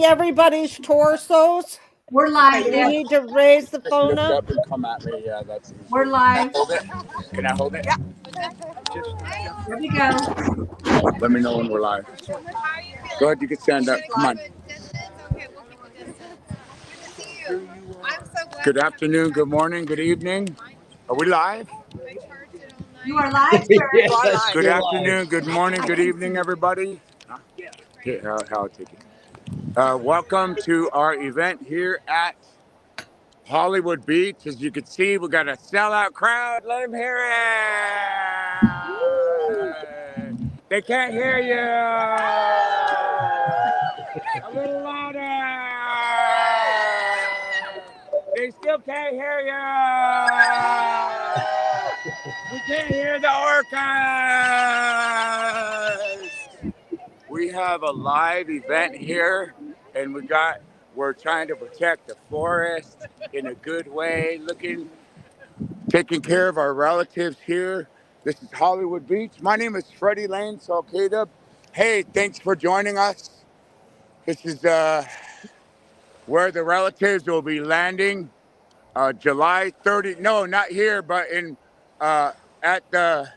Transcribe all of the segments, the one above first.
seeing everybody's torsos? We're live. You need to raise the phone Lift up. up and come at me. Yeah, that's easy. We're live. Hold it. Can I hold it? Yeah. Here we go. Let me know when we're live. Go ahead. You can stand up. Come on. Good afternoon. Good morning. Good evening. Are we live? You are live, sir. Yes, Good you're afternoon. live. Good morning. Good evening, everybody. Yeah, I'll take it. Welcome to our event here at Hollywood Beach. As you can see, we got a sellout crowd. Let them hear it. They can't hear you. A little louder. They still can't hear you. We can't hear the orcas. We have a live event here, and we're trying to protect the forest in a good way, taking care of our relatives here. This is Hollywood Beach. My name is Freddie Lane, Salkada. Hey, thanks for joining us. This is where the relatives will be landing July 30. No, not here, but at the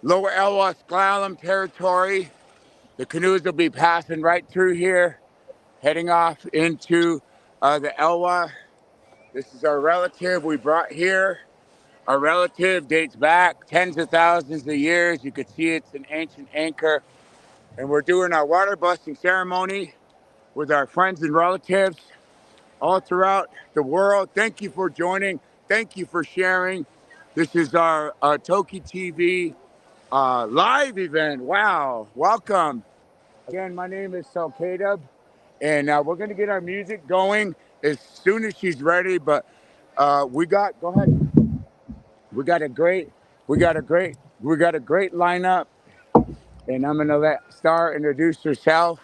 Lower Elwha Klallam territory. The canoes will be passing right through here, heading off into the Elwha. This is our relative we brought here. Our relative dates back tens of thousands of years. You can see it's an ancient anchor. And we're doing our water busting ceremony with our friends and relatives all throughout the world. Thank you for joining. Thank you for sharing. This is our Toki TV live event. Wow, welcome. Again, my name is Salkada, and we're gonna get our music going as soon as she's ready. But go ahead. We got a great lineup, and I'm gonna let Star introduce herself.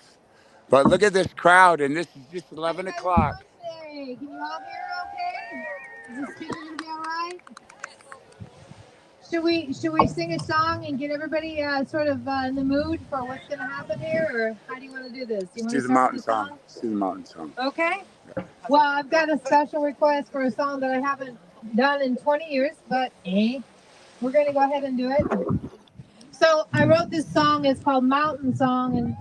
But look at this crowd, and this is just 11 o'clock. Can you all hear okay? Is the speaker gonna be all right? Should we sing a song and get everybody sort of in the mood for what's gonna happen here, or how do you want to do this? You want Do to the mountain song. Let's do the mountain song. Okay. Well, I've got a special request for a song that I haven't done in 20 years, but we're going to go ahead and do it. So I wrote this song. It's called Mountain Song, and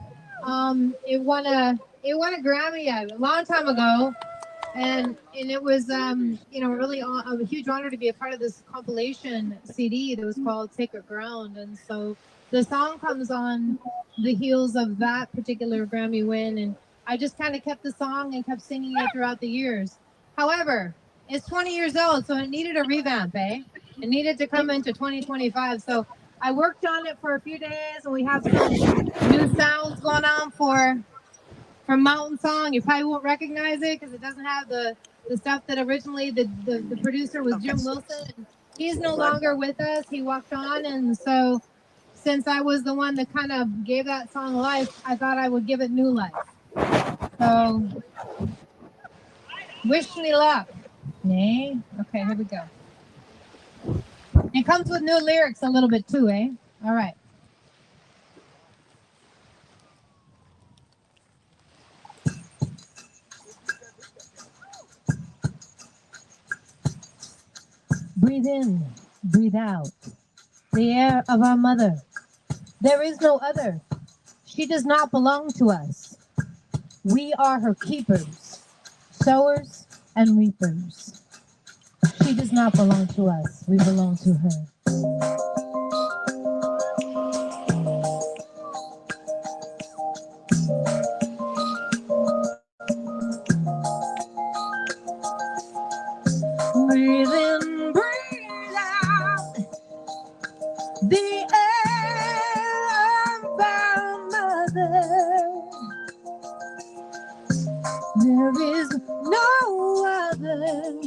it won a Grammy a long time ago, and it was really a huge honor to be a part of this compilation CD that was called Sacred Ground, and so the song comes on the heels of that particular Grammy win, and I just kind of kept the song and kept singing it throughout the years. However, it's 20 years old, so it needed a revamp, It needed to come into 2025. So I worked on it for a few days, and we have some new sounds going on for Mountain Song. You probably won't recognize it because it doesn't have the stuff that originally the producer was Jim Wilson. He's no longer with us. He walked on, and so since I was the one that kind of gave that song life, I thought I would give it new life. So, wish me luck. Okay, here we go. It comes with new lyrics a little bit too, All right. Breathe in, breathe out, the air of our mother. There is no other. She does not belong to us. We are her keepers, sowers and reapers. She does not belong to us. We belong to her. Breathe in, breathe out, the air of our mother. There is no other.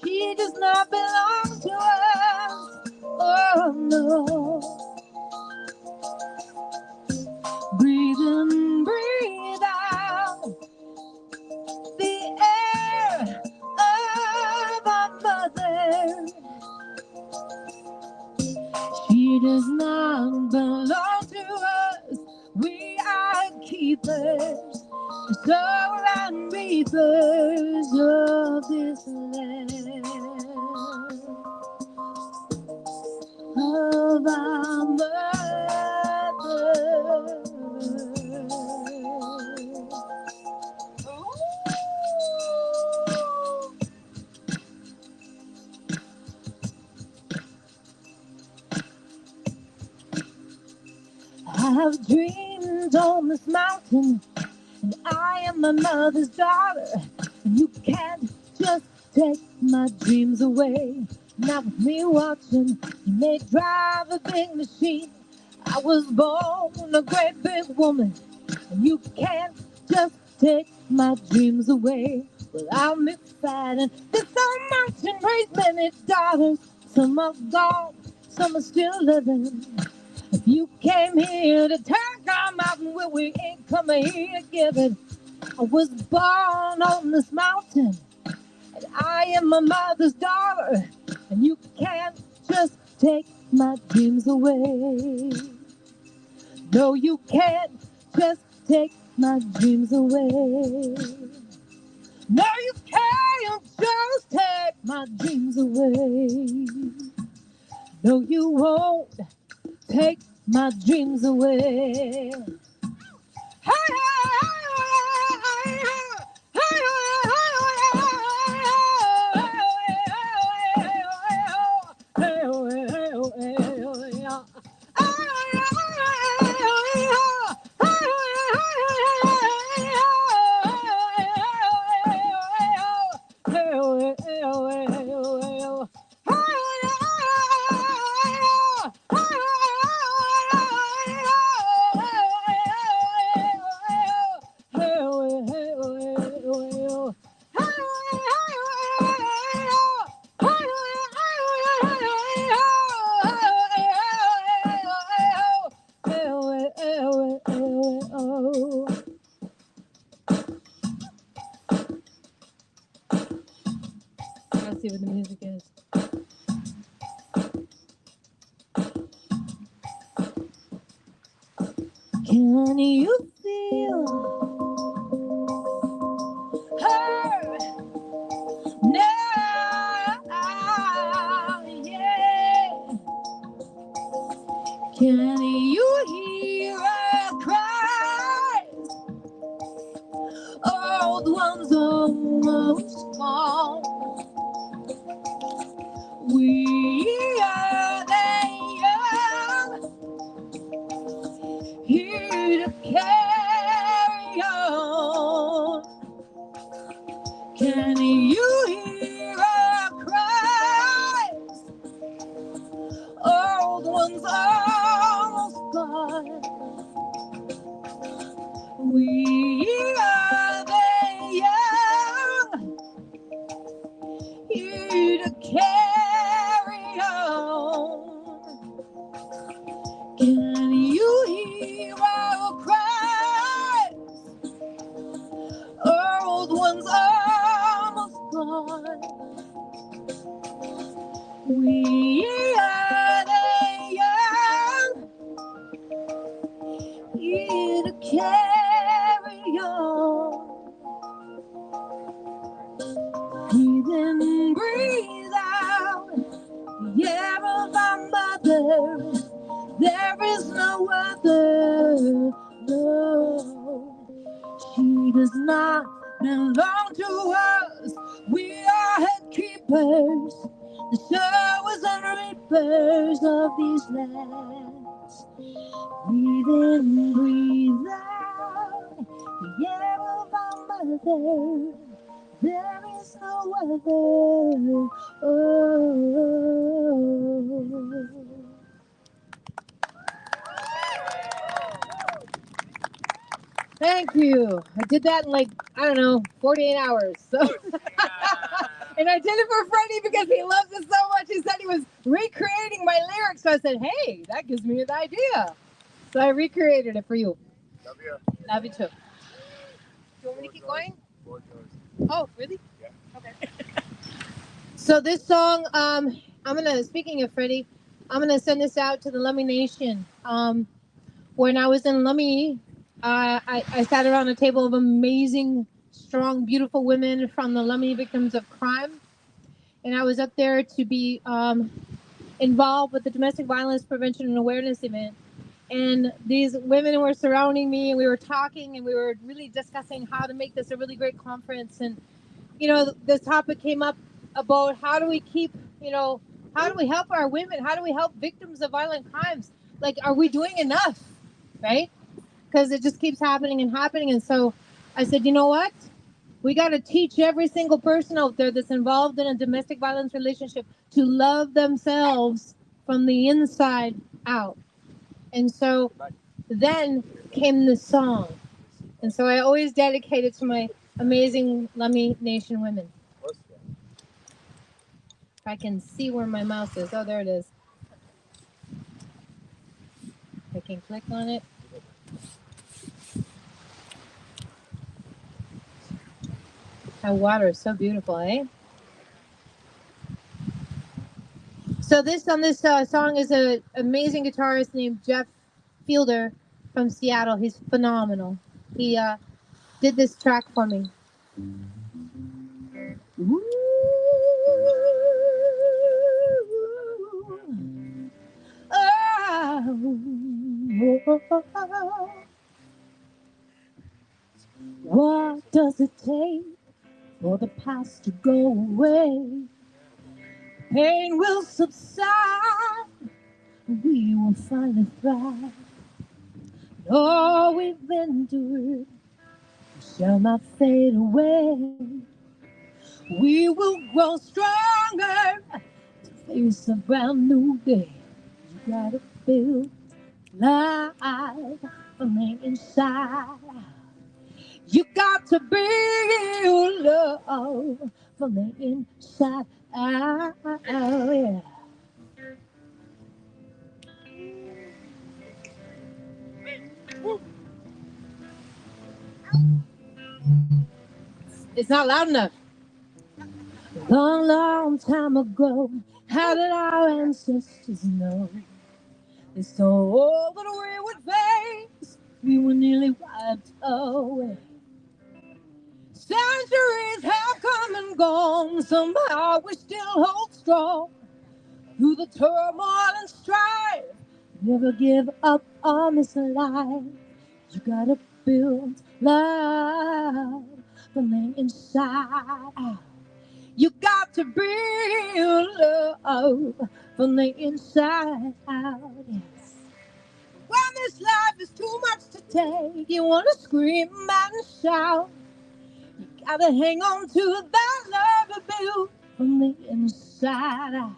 She does not belong to us. Oh no. Breathe in, breathe out, the air of our mother. She does not belong to us. We are keepers, soul and reapers of this land, of our mother. I have dreamed on this mountain, and I am my mother's daughter. And you can't just take my dreams away. Not with me watching, you may drive a big machine. I was born a great big woman, and you can't just take my dreams away. Well, I'll be fighting this old mountain, raised many daughters. Some are gone, some are still living. If you came here to take our mountain, well, we ain't coming here to give it. I was born on this mountain, and I am my mother's daughter. And you can't just take my dreams away. No, you can't just take my dreams away. No, you can't just take my dreams away. No, you won't take my dreams away. Hey, Let's see what the music is. Can you feel her now? Yeah. Can you hear her cry? Old ones almost gone. We are the young, here to carry on. Can you hear our cries? Old ones almost gone. We are the young, here to carry on. Can you hear our cries? Old ones almost gone. We are the young, here to carry on. Breathe in, breathe out, the air of our mother. There is no other, no. She does not belong to us. We are her keepers, the sowers and reapers of these lands. Breathe in, breathe out, the air of our mother. There is no other. Oh. Thank you. I did that in 48 hours. So. And I did it for Freddie because he loves it so much. He said he was recreating my lyrics. So I said, hey, that gives me an idea. So I recreated it for you. Love you. Love you too. Do you want me to keep going? Oh, really? Yeah. Okay. So this song, speaking of Freddie, I'm gonna send this out to the Lummi Nation. When I was in Lummi, I sat around a table of amazing, strong, beautiful women from the Lummi victims of crime. And I was up there to be involved with the domestic violence prevention and awareness event. And these women were surrounding me, and we were talking, and we were really discussing how to make this a really great conference. And, you know, this topic came up about how do we keep, you know, how do we help our women? How do we help victims of violent crimes? Like, are we doing enough? Right? Because it just keeps happening and happening. And so I said, you know what? We got to teach every single person out there that's involved in a domestic violence relationship to love themselves from the inside out. And so then came the song. And so I always dedicate it to my amazing Lummi Nation women. If I can see where my mouse is. Oh, there it is. I can click on it. That water is so beautiful, eh? So this on this song is an amazing guitarist named Jeff Fielder from Seattle. He's phenomenal. He did this track for me. Ooh. Oh. What does it take for the past to go away? Pain will subside. We will finally thrive. All we've endured shall not fade away. We will grow stronger to face a brand new day. You gotta build life from the inside. You got to build love from the inside out. Yeah. It's not loud enough. Long, long time ago, how did our ancestors know? They saw that we would face, we were nearly wiped away. Centuries have come and gone, somehow we still hold strong. Through the turmoil and strife, never give up on this life. You gotta build love from the inside out. You got to build love from the inside out. Yes. When this life is too much to take, you wanna scream and shout. You gotta hang on to that love you built from the inside out.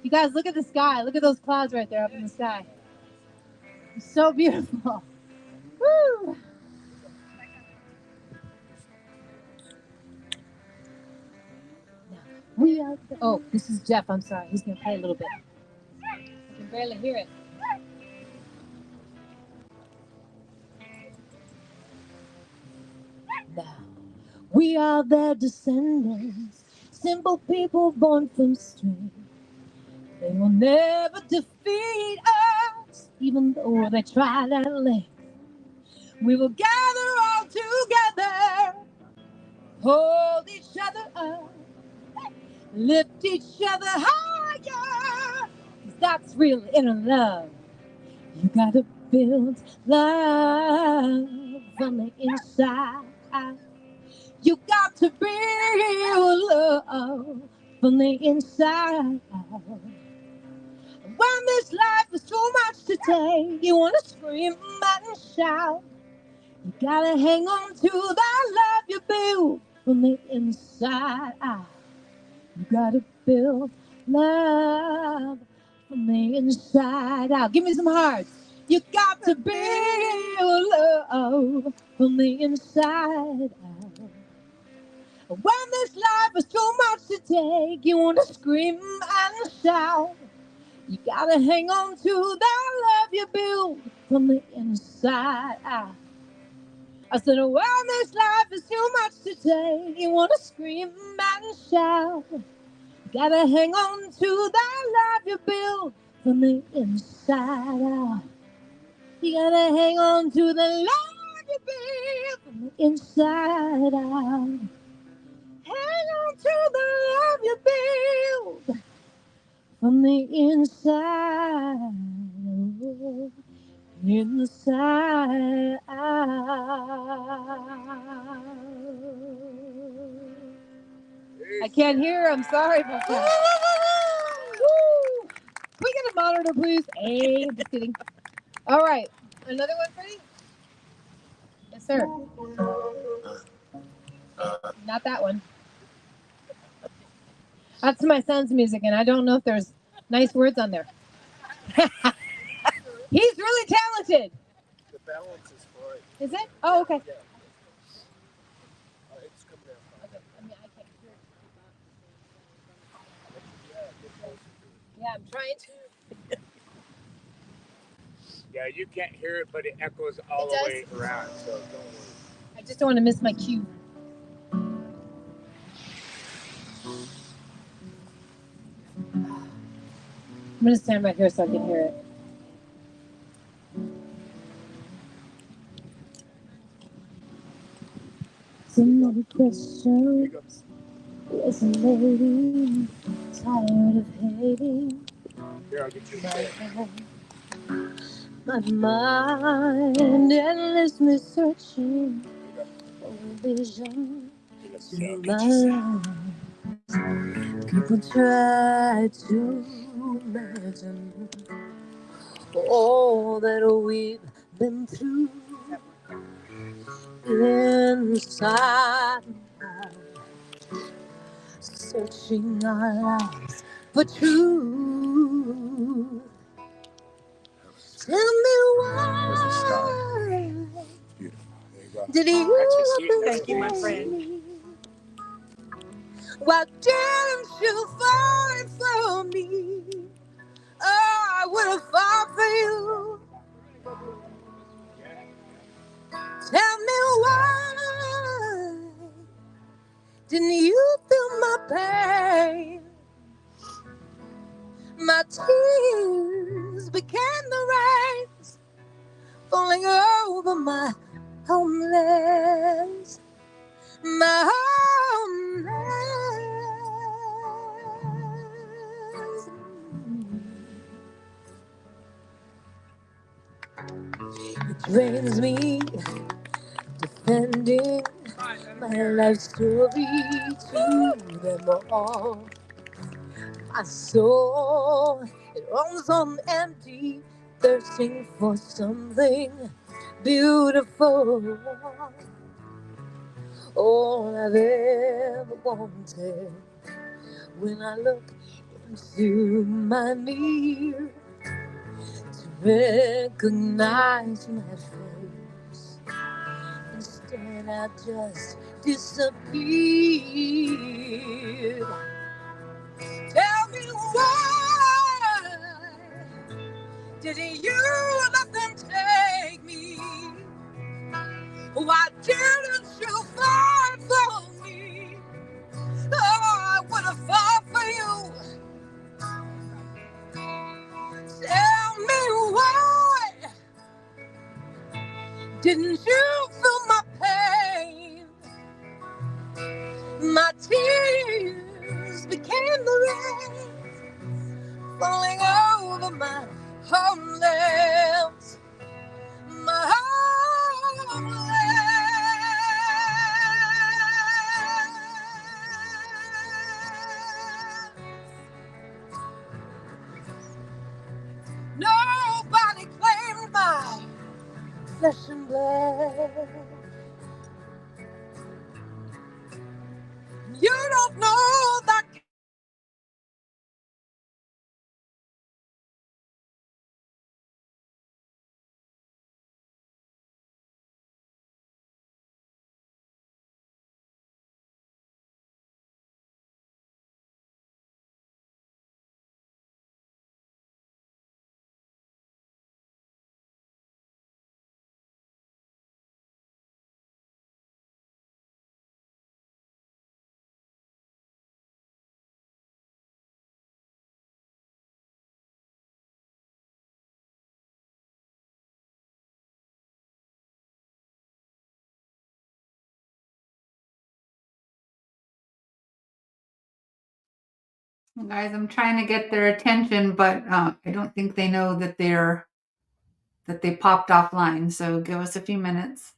You guys, look at the sky. Look at those clouds right there up in the sky. It's so beautiful. Woo! We are. Oh, this is Jeff. I'm sorry. He's gonna play a little bit. I can barely hear it. Now, we are their descendants, simple people born from strength. They will never defeat us, even though they tried at length. We will gather all together, hold each other up, lift each other higher. That's real inner love. You gotta build love from the inside out. You got to build love from the inside out. When this life is too much to take, you wanna scream and shout. You gotta hang on to that love you build from the inside out. You gotta build love from the inside out. Give me some hearts. You got to build love from the inside out. When this life is too much to take, you wanna scream and shout. You gotta hang on to that love you build from the inside out. I said, when this life is too much to take, you wanna scream and shout. You gotta hang on to that love you build from the inside out. You gotta hang on to the love you build from the inside out. Hang on to the love you build from the inside, inside out. I can't hear. I'm sorry about that. Woo! Can we get a monitor, please? Hey, just kidding. All right, another one, Freddie? Yes, sir. Not that one. That's my son's music, and I don't know if there's nice words on there. He's really talented. The balance is fine. Is it? Oh, okay. Yeah. It's coming out fine. Okay. I mean, I can't hear it. Yeah, I'm trying to. Yeah, you can't hear it, but it echoes all the way around, so don't worry. I just don't want to miss my cue. I'm going to stand right here so I can hear it. So many questions. Listen, lady, tired of hating. Here, I'll get you a My mind endlessly searching for a vision to my life. People try to imagine all that we've been through inside, searching our lives for truth. Tell me why. Beautiful. There you go. Did you Thank you, my friend. Why didn't you fight for me? Oh, I would have fought for you. Tell me why didn't you feel my pain? My tears became the rains falling over my homelands. My homelands. It drains me defending my life story to them all. My soul, it runs on empty, thirsting for something beautiful. All I've ever wanted when I look into my mirror to recognize my face. Instead, I just disappeared. Tell me why didn't you let them take me? Why didn't you fight for me? Oh, I would have fought for you. Tell me why didn't you feel my pain? My tears became the rain falling over my homelands. My nobody claimed my flesh and blood. You don't know that Guys, I'm trying to get their attention, but I don't think they know that they popped offline. So give us a few minutes.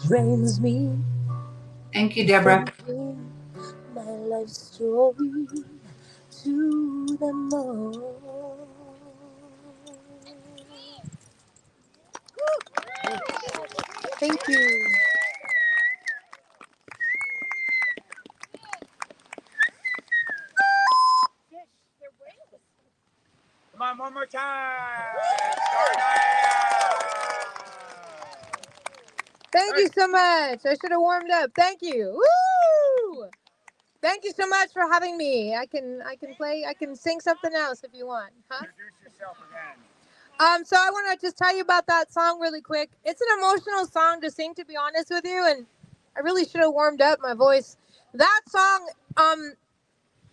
Drains me Thank you, Deborah. from my life story to the moon. Thank you. Come on, one more time. Star Nayea. Thank you so much. I should have warmed up. Thank you. Woo! Thank you so much for having me. I can sing something else if you want. Huh? Introduce yourself again. So I want to just tell you about that song really quick. It's an emotional song to sing, to be honest with you, and I really should have warmed up my voice. That song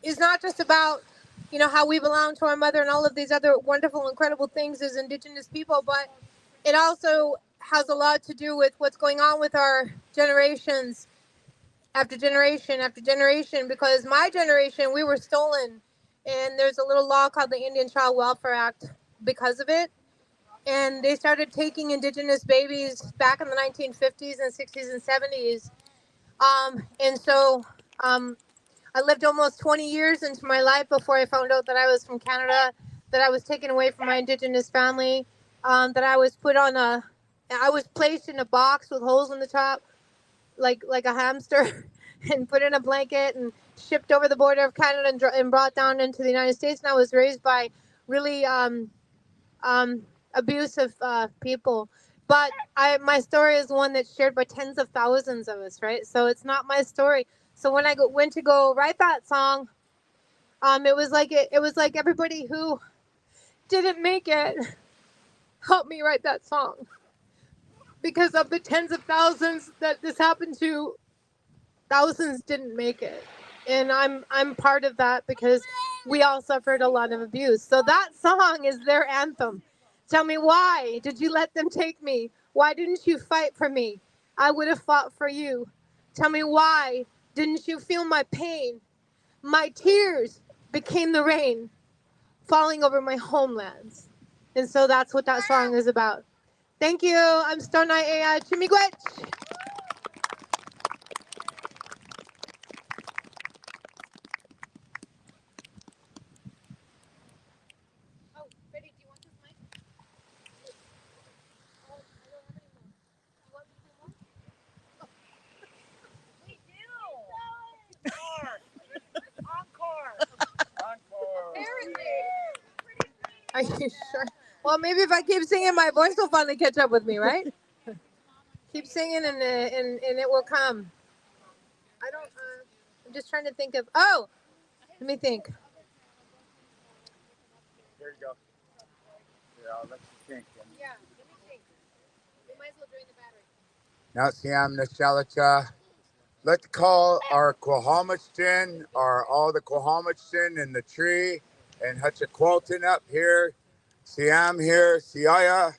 is not just about, how we belong to our mother and all of these other wonderful, incredible things as Indigenous people, but it also has a lot to do with what's going on with our generations after generation after generation, because my generation, we were stolen, and there's a little law called the Indian Child Welfare Act because of it. And they started taking Indigenous babies back in the 1950s and 60s and 70s. And so I lived almost 20 years into my life before I found out that I was from Canada, that I was taken away from my Indigenous family, that I was I was placed in a box with holes in the top, like a hamster, and put in a blanket and shipped over the border of Canada and brought down into the United States. And I was raised by really abusive people. But my story is one that's shared by tens of thousands of us, right? So it's not my story. So when I went to go write that song, it was like everybody who didn't make it helped me write that song, because of the tens of thousands that this happened to. Thousands didn't make it, and I'm part of that, because we all suffered a lot of abuse. So that song is their anthem. Tell me, why did you let them take me? Why didn't you fight for me? I would have fought for you. Tell me, why didn't you feel my pain? My tears became the rain falling over my homelands. And so that's what that song is about. Thank you. I'm Star Nayea. Chimigwech. Oh, Freddie, do you want this mic? Oh, I don't have any more. You want me to do more? Oh. We do. Encore. Encore. Apparently. Are you sure? Well, maybe if I keep singing, my voice will finally catch up with me, right? Keep singing, and it will come. I don't. I'm just trying to think of. Oh, let me think. Here you go. Yeah, I'll let you think. Yeah, let me think. We might as well drain the battery. Now, Siam Nashalacha. Let's call our Quahamachton, all the Quahamachton in the tree, and Hutchaqualton up here. Siam here, Siaya.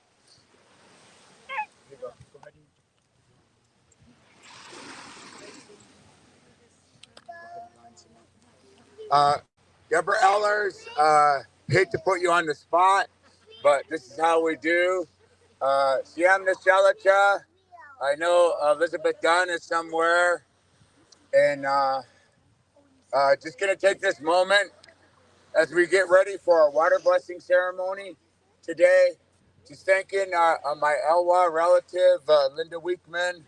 Deborah Ellers, hate to put you on the spot, but this is how we do. Siam Nashalacha. I know Elizabeth Dunn is somewhere, and just gonna take this moment as we get ready for our water blessing ceremony today. Just thanking my Elwha relative, Linda Weekman,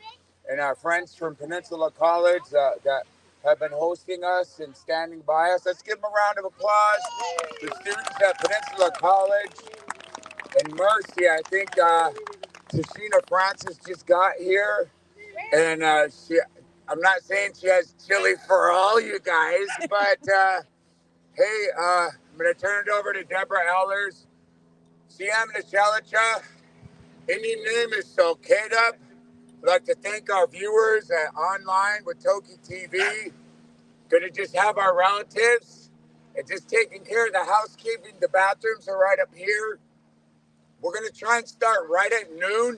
and our friends from Peninsula College that have been hosting us and standing by us. Let's give them a round of applause. The students at Peninsula College. And Mercy, I think Tashena Francis just got here, and I'm not saying she has chili for all you guys, but hey, I'm going to turn it over to Deborah Ehlers. Siam Nishalacha, Indian name is Solkeda. I'd like to thank our viewers online with Toki TV. Going to just have our relatives and just taking care of the housekeeping. The bathrooms are right up here. We're going to try and start right at noon.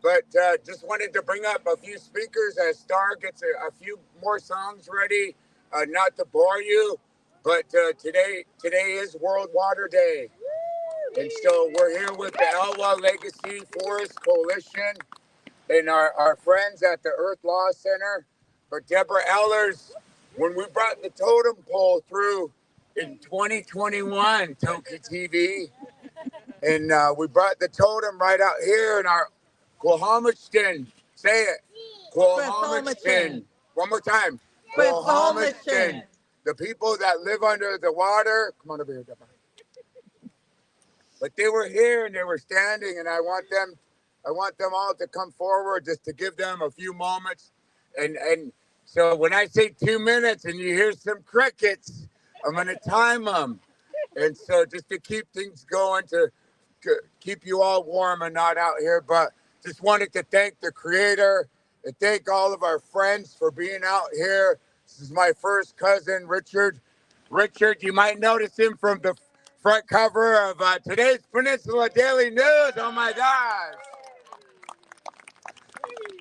But just wanted to bring up a few speakers as Star gets a few more songs ready. Not to bore you, but today is World Water Day. And so we're here with the Elwha Legacy Forest Coalition and our friends at the Earth Law Center. But Deborah Ehlers, when we brought the totem pole through in 2021, Toki TV, and we brought the totem right out here in our Quahomishton. Say it. Quahomishton. One more time. Quahomishton. The people that live under the water. Come on over here, Deborah. But they were here and they were standing, and I want them all to come forward just to give them a few moments. And so when I say 2 minutes and you hear some crickets, I'm going to time them. And so just to keep things going, to keep you all warm and not out here. But just wanted to thank the creator and thank all of our friends for being out here. This is my first cousin, Richard. Richard, you might notice him from the front cover of today's Peninsula Daily News. Oh my gosh.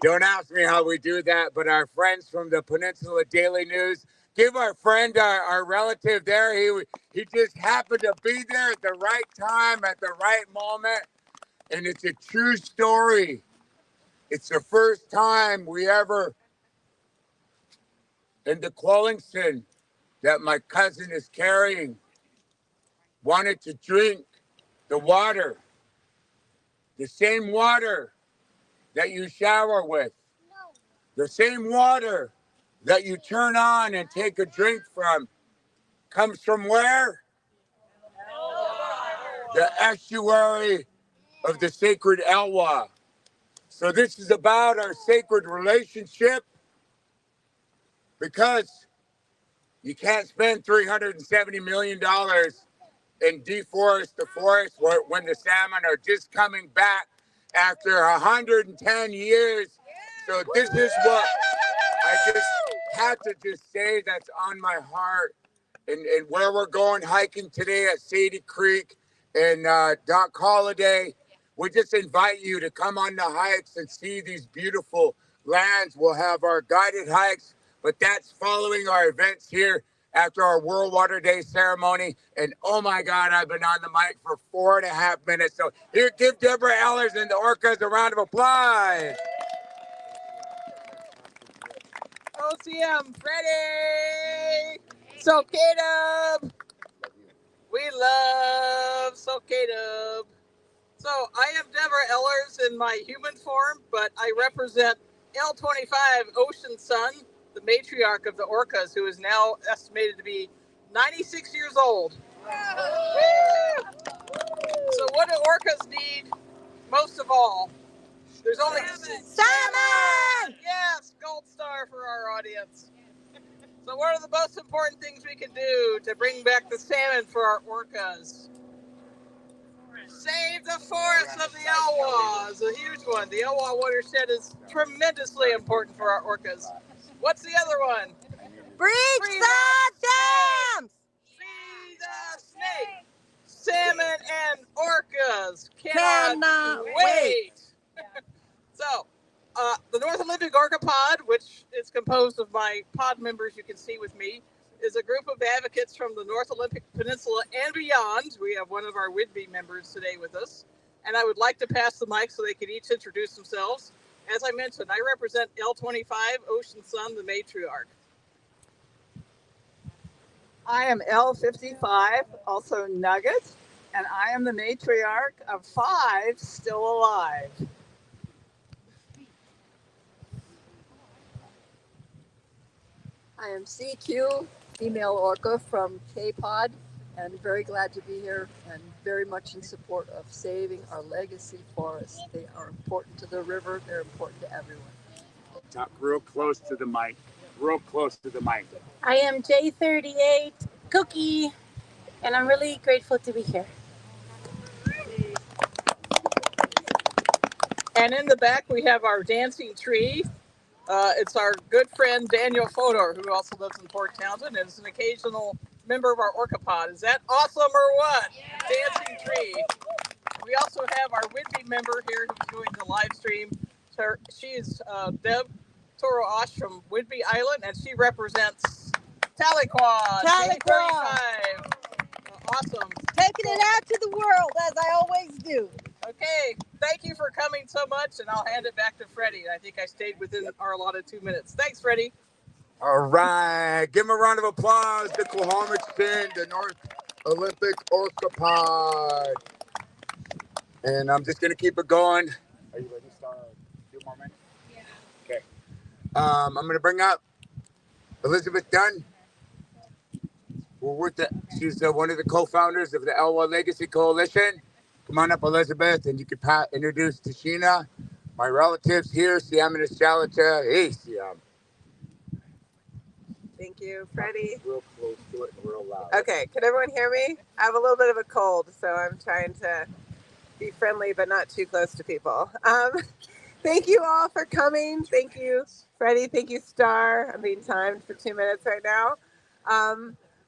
Don't ask me how we do that, but our friends from the Peninsula Daily News, give our friend, our relative there, he just happened to be there at the right time, at the right moment, and it's a true story. It's the first time we ever, in the Quellington, that my cousin is carrying, wanted to drink the water, the same water that you shower with, the same water that you turn on and take a drink from, comes from where? The estuary of the sacred Elwha. So this is about our sacred relationship, because you can't spend $370 million and deforest the forest when the salmon are just coming back after 110 years. So this is what I just had to just say that's on my heart. And where we're going hiking today at Sadie Creek and Doc Holiday, we just invite you to come on the hikes and see these beautiful lands. We'll have our guided hikes, but that's following our events here after our World Water Day ceremony. And oh my God, I've been on the mic for 4.5 minutes. So here, give Deborah Ehlers and the orcas a round of applause. OCM, Freddie! Solkeda! We love Solkeda. So I am Deborah Ehlers in my human form, but I represent L25 Ocean Sun, the matriarch of the orcas, who is now estimated to be 96 years old. So what do orcas need most of all? There's only salmon! Yes, gold star for our audience. So what are the most important things we can do to bring back the salmon for our orcas? Save the forests of the Elwha is a huge one. The Elwha watershed is tremendously important for our orcas. What's the other one? Breach the dams! Free the snake! Salmon and orcas cannot wait! So, the North Olympic Orca Pod, which is composed of my pod members you can see with me, is a group of advocates from the North Olympic Peninsula and beyond. We have one of our Whidbey members today with us. And I would like to pass the mic so they can each introduce themselves. As I mentioned, I represent L25, Ocean Sun, the matriarch. I am L55, also Nugget, and I am the matriarch of 5 still alive. I am CQ, female orca from K-Pod, and very glad to be here and very much in support of saving our legacy forests. They are important to the river, they're important to everyone. Talk real close to the mic. Real close to the mic. I am J38 Cookie, and I'm really grateful to be here. And in the back, we have our dancing tree. It's our good friend Daniel Fodor, who also lives in Port Townsend and is an occasional member of our Orca Pod. Is that awesome or what? Yeah. Dancing tree. We also have our Whidbey member here who's doing the live stream. She's Deb Toro Osh from Whidbey Island, and she represents Tahlequah. Awesome. Taking it out to the world, as I always do. Okay, thank you for coming so much, and I'll hand it back to Freddie. I think I stayed within our allotted 2 minutes. Thanks, Freddie. All right, give him a round of applause. The co-emcees, the North Olympic Orca Pod. And I'm just gonna keep it going. Are you ready to start? A few more minutes? Yeah. Okay. I'm gonna bring up Elizabeth Dunn. She's one of the co-founders of the Elwha Legacy Coalition. Come on up, Elizabeth, and you can introduce Tashena, my relatives here, Siam and Ischalata. Hey, Siam. Thank you, Freddie. Real close to it and real loud. Okay, can everyone hear me? I have a little bit of a cold, so I'm trying to be friendly but not too close to people. Thank you all for coming. Thank you, Freddie. Thank you, Star. I'm being timed for 2 minutes right now.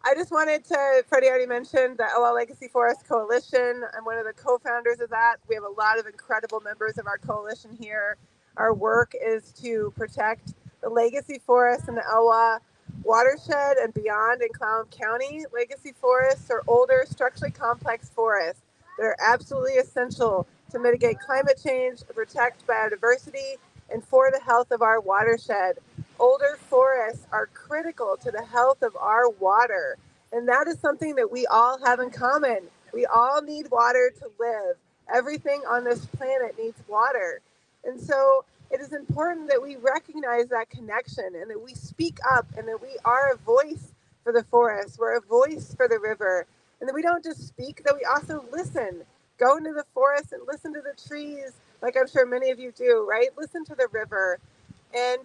I just wanted to, Freddie already mentioned the Elwha Legacy Forest Coalition. I'm one of the co-founders of that. We have a lot of incredible members of our coalition here. Our work is to protect the legacy forests in the Elwha watershed and beyond in Klallam County. Legacy forests are older, structurally complex forests that are absolutely essential to mitigate climate change, protect biodiversity, and for the health of our watershed. Older forests are critical to the health of our water, and that is something that we all have in common. We all need water to live. Everything on this planet needs water. And so it is important that we recognize that connection and that we speak up and that we are a voice for the forest. We're a voice for the river. And that we don't just speak, that we also listen. Go into the forest and listen to the trees, like I'm sure many of you do, right? Listen to the river and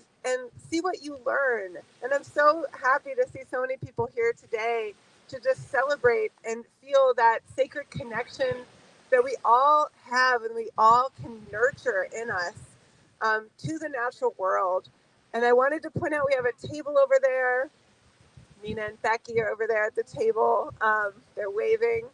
see what you learn. And I'm so happy to see so many people here today to just celebrate and feel that sacred connection that we all have and we all can nurture in us to the natural world. And I wanted to point out we have a table over there. Nina and Becky are over there at the table. They're waving.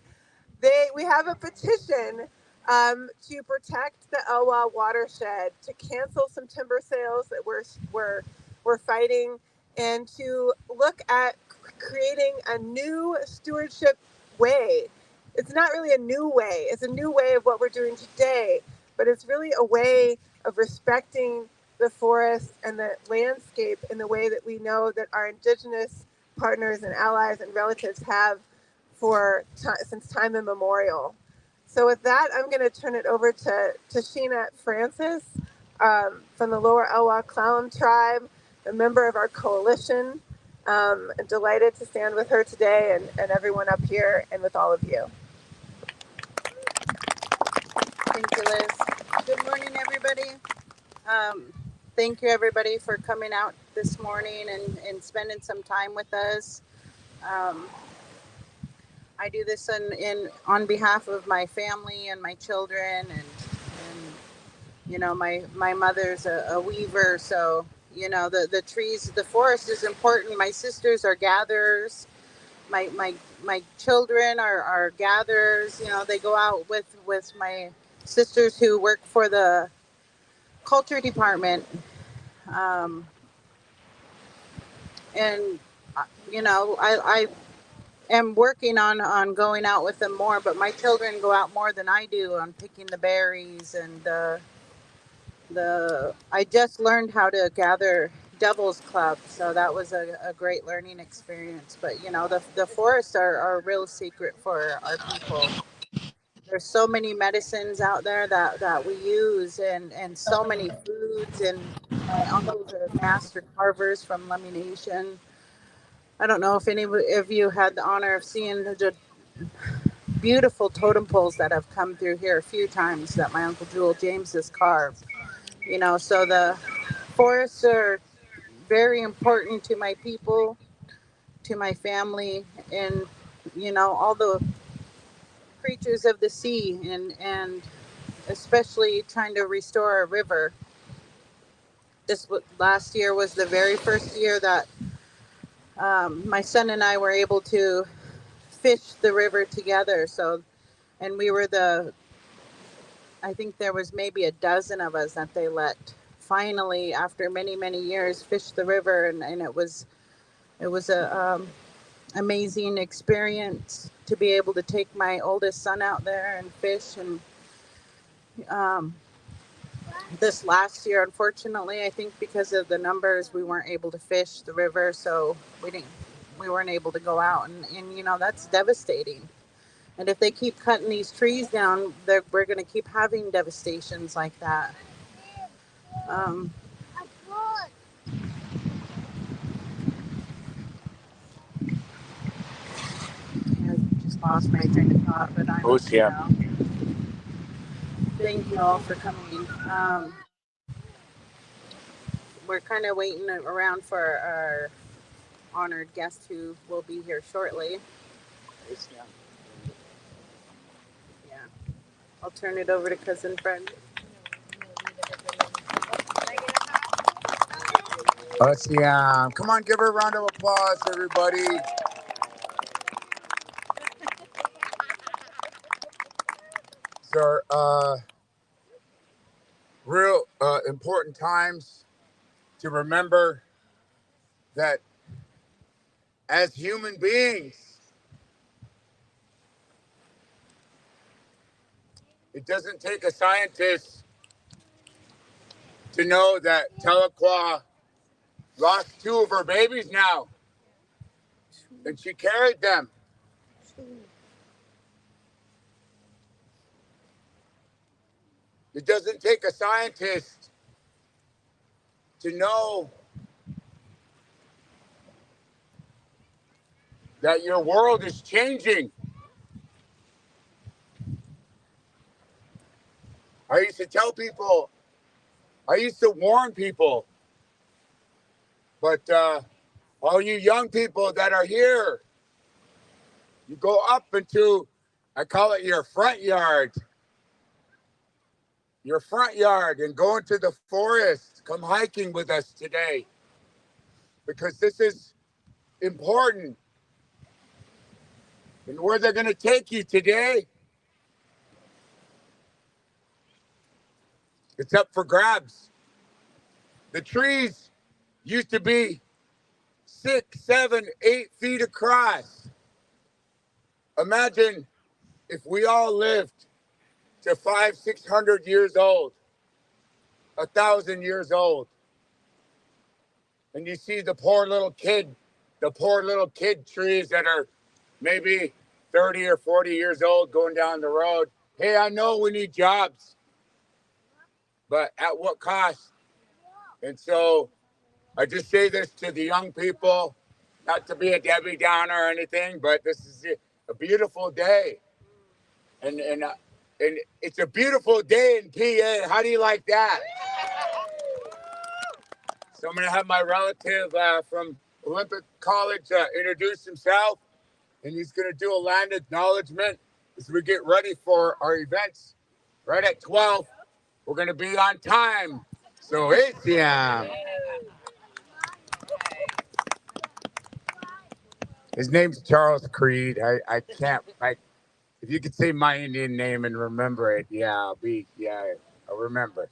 We have a petition to protect the Elwha watershed, to cancel some timber sales that we're fighting, and to look at creating a new stewardship way. It's not really a new way. It's a new way of what we're doing today, but it's really a way of respecting the forest and the landscape in the way that we know that our Indigenous partners and allies and relatives have since time immemorial. So with that, I'm going to turn it over to Tashena Francis from the Lower Elwha Klallam Tribe, a member of our coalition. I'm delighted to stand with her today and everyone up here and with all of you. Thank you, Liz. Good morning, everybody. Thank you, everybody, for coming out this morning and spending some time with us. I do this on behalf of my family and my children, and you know, my mother's a weaver, so you know the trees, the forest is important. My sisters are gatherers. My children are gatherers. You know, they go out with my sisters who work for the culture department, and you know, I am working on going out with them more, but my children go out more than I do on picking the berries and I just learned how to gather devil's club, so that was a great learning experience. But you know, the forests are a real secret for our people. There's so many medicines out there that we use, and so many foods, and my uncles are master carvers from Lummi Nation. I don't know if any of you had the honor of seeing the beautiful totem poles that have come through here a few times that my Uncle Jewel James has carved. You know, so the forests are very important to my people, to my family, and all the creatures of the sea, and especially trying to restore a river. Last year was the very first year that my son and I were able to fish the river together. So, and we were I think there was maybe a dozen of us that they let finally, after many, many years, fish the river. And it was a amazing experience to be able to take my oldest son out there and fish. And um, this last year, unfortunately, I think because of the numbers, we weren't able to fish the river, so we weren't able to go out, and that's devastating. And if they keep cutting these trees down, we're going to keep having devastations like that. Um, I just lost my train of thought, but thank you all for coming. We're kind of waiting around for our honored guest who will be here shortly. Yeah. I'll turn it over to Cousin Fred. Come on, give her a round of applause, everybody. These are real important times to remember that as human beings, it doesn't take a scientist to know that Tahlequah lost 2 of her babies now, and she carried them. It doesn't take a scientist to know that your world is changing. I used to tell people, I used to warn people, but all you young people that are here, you go up into, I call it your front yard, and go into the forest. Come hiking with us today, because this is important. And where they're going to take you today, it's up for grabs. The trees used to be 6, 7, 8 feet across. Imagine if we all lived to 500, 600 years old, 1,000 years old. And you see the poor little kid trees that are maybe 30 or 40 years old going down the road. Hey, I know we need jobs, but at what cost? And so I just say this to the young people, not to be a Debbie Downer or anything, but this is a beautiful day. And it's a beautiful day in PA. How do you like that? So I'm going to have my relative from Olympic College introduce himself, and he's going to do a land acknowledgement as we get ready for our events. Right at 12, we're going to be on time. So it's His name's Charles Creed. I can't, if you could say my Indian name and remember it, I'll remember.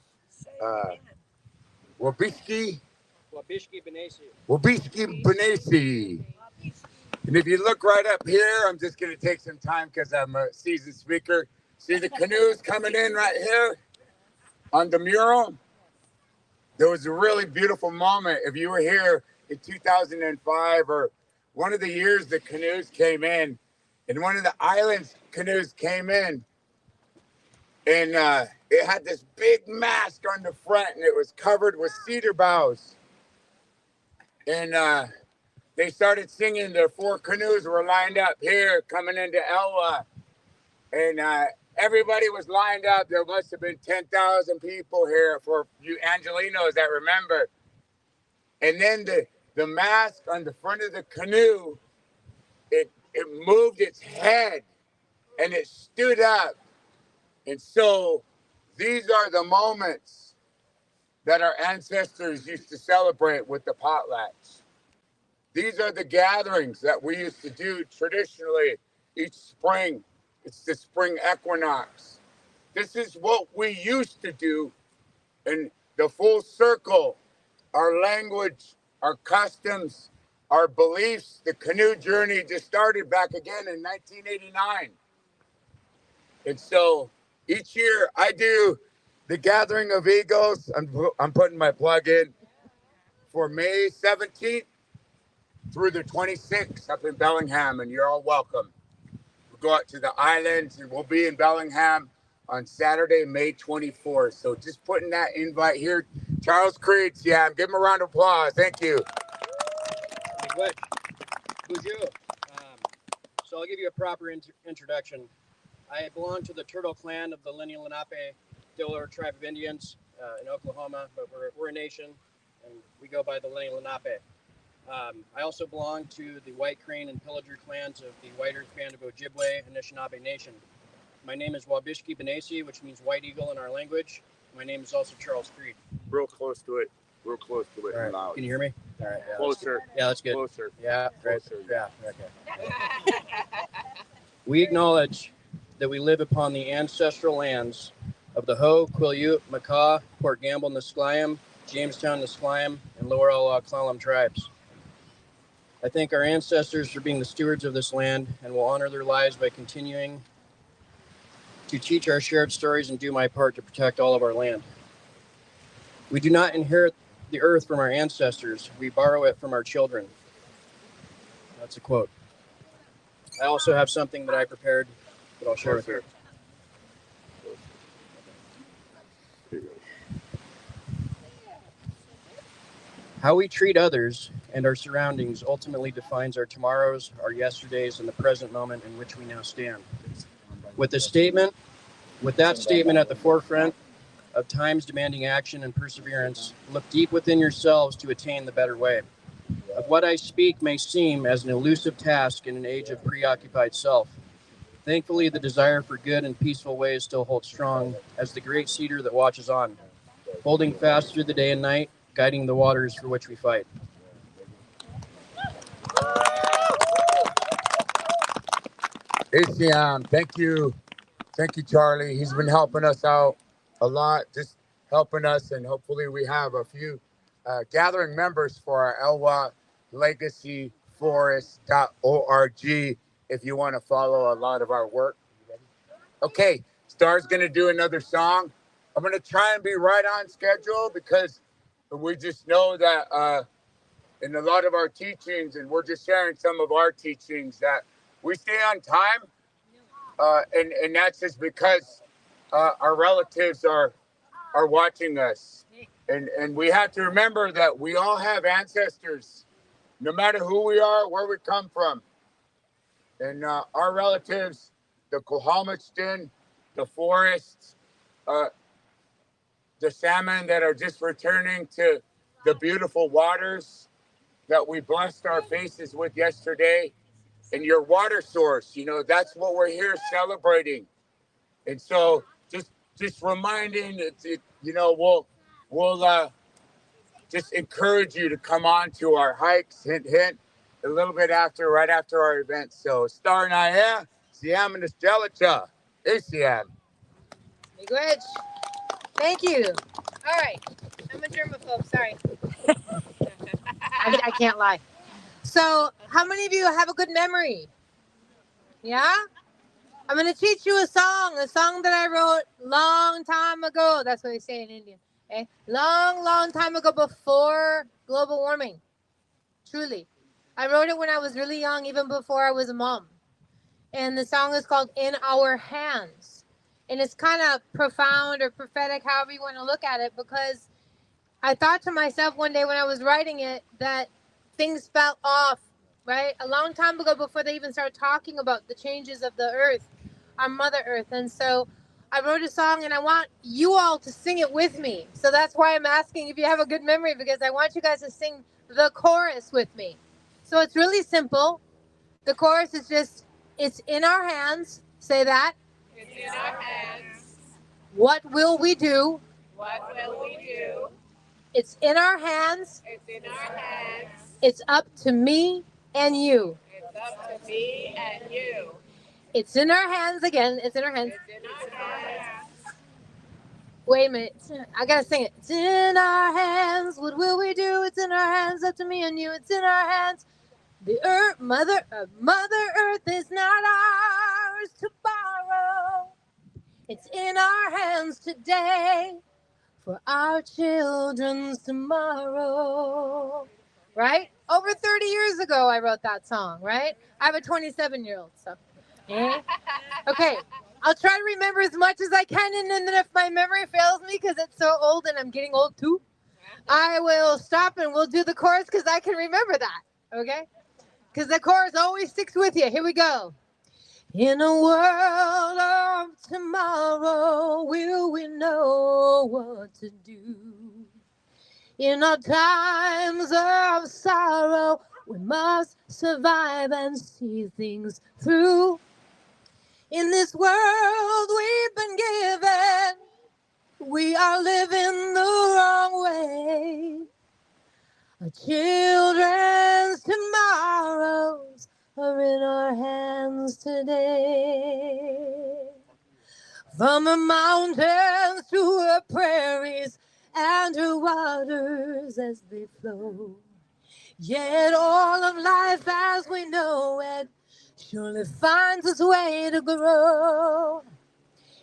Wabishki Benesi. And if you look right up here, I'm just going to take some time because I'm a seasoned speaker. See the canoes coming in right here on the mural? There was a really beautiful moment. If you were here in 2005 or one of the years the canoes came in, and one of the islands canoes came in, and it had this big mast on the front, and it was covered with cedar boughs. And they started singing. Their 4 canoes were lined up here coming into Elwha. And everybody was lined up. There must have been 10,000 people here for you Angelinos that remember. And then the mast on the front of the canoe, it moved its head and it stood up. And so these are the moments that our ancestors used to celebrate with the potlatch. These are the gatherings that we used to do traditionally each spring. It's the spring equinox. This is what we used to do, and the full circle, our language, our customs, our beliefs. The canoe journey just started back again in 1989. And so each year I do the Gathering of Eagles. I'm putting my plug in for May 17th through the 26th up in Bellingham, and you're all welcome. We'll go out to the islands, and we'll be in Bellingham on Saturday, May 24th. So just putting that invite here. Charles Creeds, yeah, give him a round of applause. Thank you. Who's you? So I'll give you a proper introduction. I belong to the Turtle Clan of the Lenni Lenape Lower Tribe of Indians in Oklahoma, but we're a nation, and we go by the Lenni Lenape. I also belong to the White Crane and Pillager clans of the White Earth Band of Ojibwe Anishinaabe Nation. My name is Wabishki Benesi, which means White Eagle in our language. My name is also Charles Creed. Real close to it. Real close to it. All right. Loud. Can you hear me? All right. Yeah, Closer. That's good. Closer. Yeah. Right. Closer. Yeah. Okay. We acknowledge that we live upon the ancestral lands of the Hoh, Quileute, Makah, Port Gamble, Nisqually, Jamestown, Nisqually, and Lower Elwha Klallam tribes. I thank our ancestors for being the stewards of this land and will honor their lives by continuing to teach our shared stories and do my part to protect all of our land. We do not inherit the earth from our ancestors, we borrow it from our children. That's a quote. I also have something that I prepared that I'll share with you. How we treat others and our surroundings ultimately defines our tomorrows, our yesterdays, and the present moment in which we now stand. With that statement at the forefront of times demanding action and perseverance, look deep within yourselves to attain the better way. Of what I speak may seem as an elusive task in an age of preoccupied self. Thankfully, the desire for good and peaceful ways still holds strong as the great cedar that watches on, holding fast through the day and night, guiding the waters for which we fight. ACM, thank you. Thank you, Charlie. He's been helping us out a lot, just helping us, and hopefully we have a few gathering members for our Elwha Legacy Forest.org if you want to follow a lot of our work. Okay, Star's going to do another song. I'm going to try and be right on schedule because we just know that in a lot of our teachings, and we're just sharing some of our teachings, that we stay on time. And that's just because our relatives are watching us. And we have to remember that we all have ancestors, no matter who we are, where we come from. And our relatives, the Cohalmicton, the forests, the salmon that are just returning to the beautiful waters that we blessed our faces with yesterday, and your water source, that's what we're here celebrating. And so just reminding we'll just encourage you to come on to our hikes, hint, a little bit right after our event. So Star Nayea, Siam and Jelicha, ACM. Language. Thank you. All right. I'm a germaphobe, sorry. I can't lie. So, how many of you have a good memory? Yeah? I'm going to teach you a song that I wrote long time ago. That's what they say in Indian. Okay? Long time ago, before global warming. Truly. I wrote it when I was really young, even before I was a mom. And the song is called In Our Hands. And it's kind of profound or prophetic, however you want to look at it, because I thought to myself one day when I was writing it that things fell off, right? A long time ago, before they even started talking about the changes of the earth, our Mother Earth. And so I wrote a song and I want you all to sing it with me. So that's why I'm asking if you have a good memory, because I want you guys to sing the chorus with me. So it's really simple. The chorus is just, it's in our hands. Say that. It's in our hands. What will we do? What will we do? It's in our hands. It's in our hands. It's up to me and you. It's up to me and you. It's in our hands again. It's in our hands. It's in our hands. Wait a minute. I gotta sing it. It's in our hands. What will we do? It's in our hands. Up to me and you. It's in our hands. The earth, Mother Earth is not ours to borrow. It's in our hands today for our children's tomorrow. Right? Over 30 years ago, I wrote that song, right? I have a 27-year-old, so. Eh? Okay, I'll try to remember as much as I can, and then if my memory fails me, because it's so old and I'm getting old too, I will stop and we'll do the chorus because I can remember that, okay? Because the chorus always sticks with you. Here we go. In a world of tomorrow, will we know what to do? In our times of sorrow, we must survive and see things through. In this world we've been given, we are living the wrong way. Our children's tomorrows are in our hands today. From the mountains to the prairies and the waters as they flow. Yet all of life as we know it surely finds its way to grow.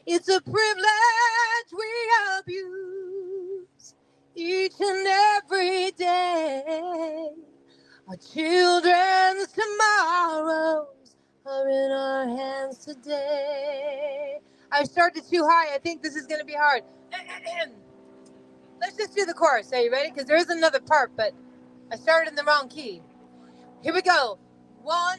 It's a privilege we abuse each and every day. Our children's tomorrows are in our hands today. I started too high. I think this is going to be hard. Let's just do the chorus. Are you ready? Because there is another part, but I started in the wrong key. Here we go. 1,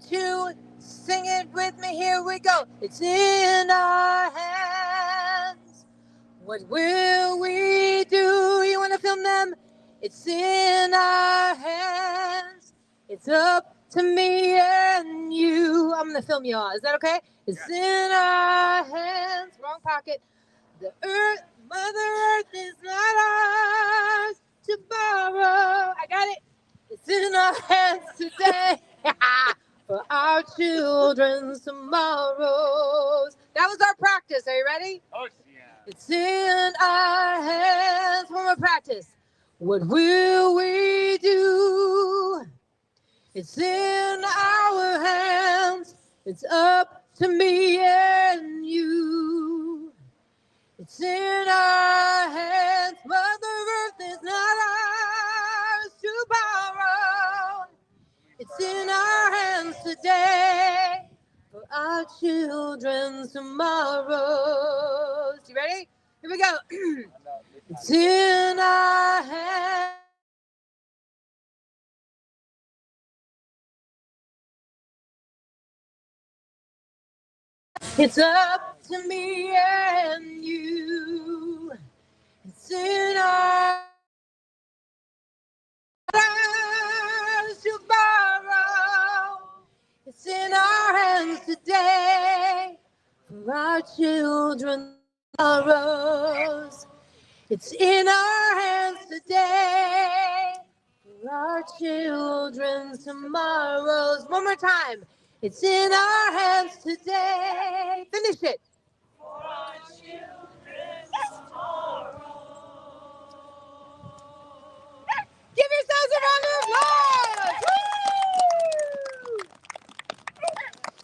2, sing it with me. Here we go. It's in our hands. What will we do? You want to film them? It's in our hands. It's up to me and you. I'm going to film you all. Is that okay? It's in our hands. Wrong pocket. The earth, Mother Earth is not ours to borrow. I got it. It's in our hands today for our children's tomorrows. That was our practice. Are you ready? Oh, yeah. It's in our hands. One more practice. What will we do? It's in our hands. It's up to me and you. It's in our hands. Mother Earth is not ours to borrow. It's in our hands today for our children's tomorrows. You ready? Here we go. It's in our hands. It's up to me and you. It's in our hands to borrow. It's in our hands today for our children's tomorrows. It's in our hands today for our children's tomorrows. One more time. It's in our hands today. Finish it. For our children's tomorrow. Give yourselves a round of applause. Woo!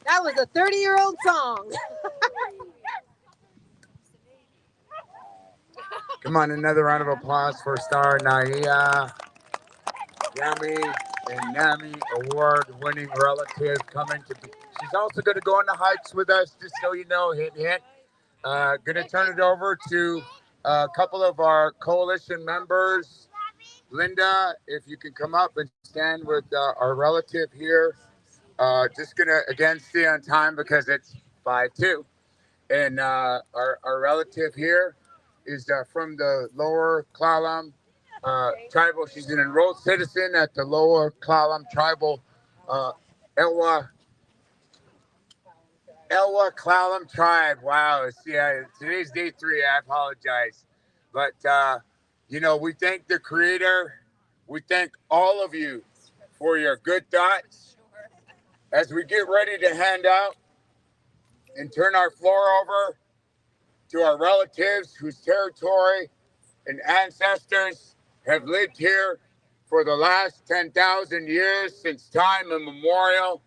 That was a 30-year-old song. Come on, another round of applause for Star Nayea, Grammy and NAMI award-winning relative coming to be. She's also going to go on the hikes with us, just so you know, hint, hint. Going to turn it over to a couple of our coalition members. Linda, if you can come up and stand with our relative here. Just going to, again, stay on time because it's 5-2. And our relative here is from the Lower Klallam tribal. She's an enrolled citizen at the Lower Klallam Tribal Elwha Klallam Tribe. Wow, see, today's day 3. I apologize, but you know, we thank the Creator. We thank all of you for your good thoughts as we get ready to hand out and turn our floor over to our relatives whose territory and ancestors have lived here for the last 10,000 years since time immemorial.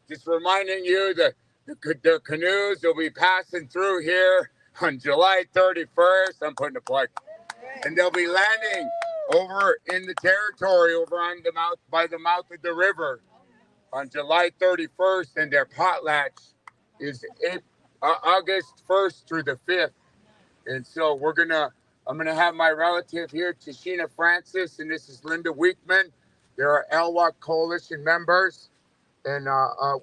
Just reminding you that the canoes will be passing through here on July 31st. I'm putting a plug. And they'll be landing over in the territory over on the mouth, by the mouth of the river on July 31st. And their potlatch is August 1st through the 5th. And so I'm gonna have my relative here, Tashena Francis, and this is Linda Weekman. There are Elwha Coalition members. And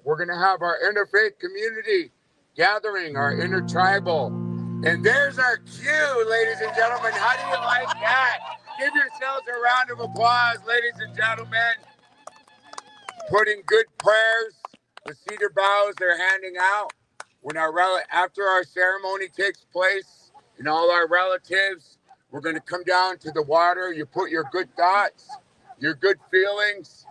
we're going to have our interfaith community gathering, our intertribal. And there's our cue, ladies and gentlemen. How do you like that? Give yourselves a round of applause, ladies and gentlemen. Putting good prayers, the cedar boughs they're handing out. When after our ceremony takes place, and all our relatives, we're going to come down to the water. You put your good thoughts, your good feelings.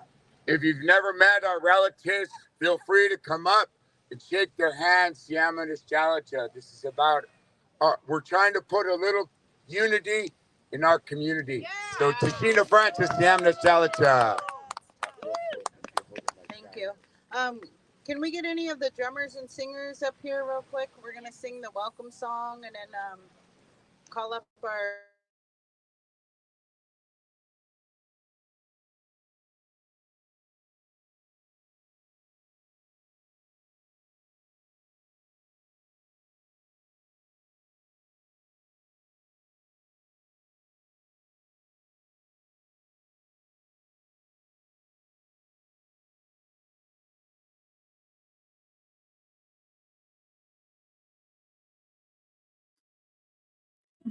If you've never met our relatives, feel free to come up and shake their hands. Siamanis Jalacha. This is about, we're trying to put a little unity in our community. Yeah. So Tashena Francis, Siamanis Jalacha. Thank you. Can we get any of the drummers and singers up here real quick? We're going to sing the welcome song and then call up our...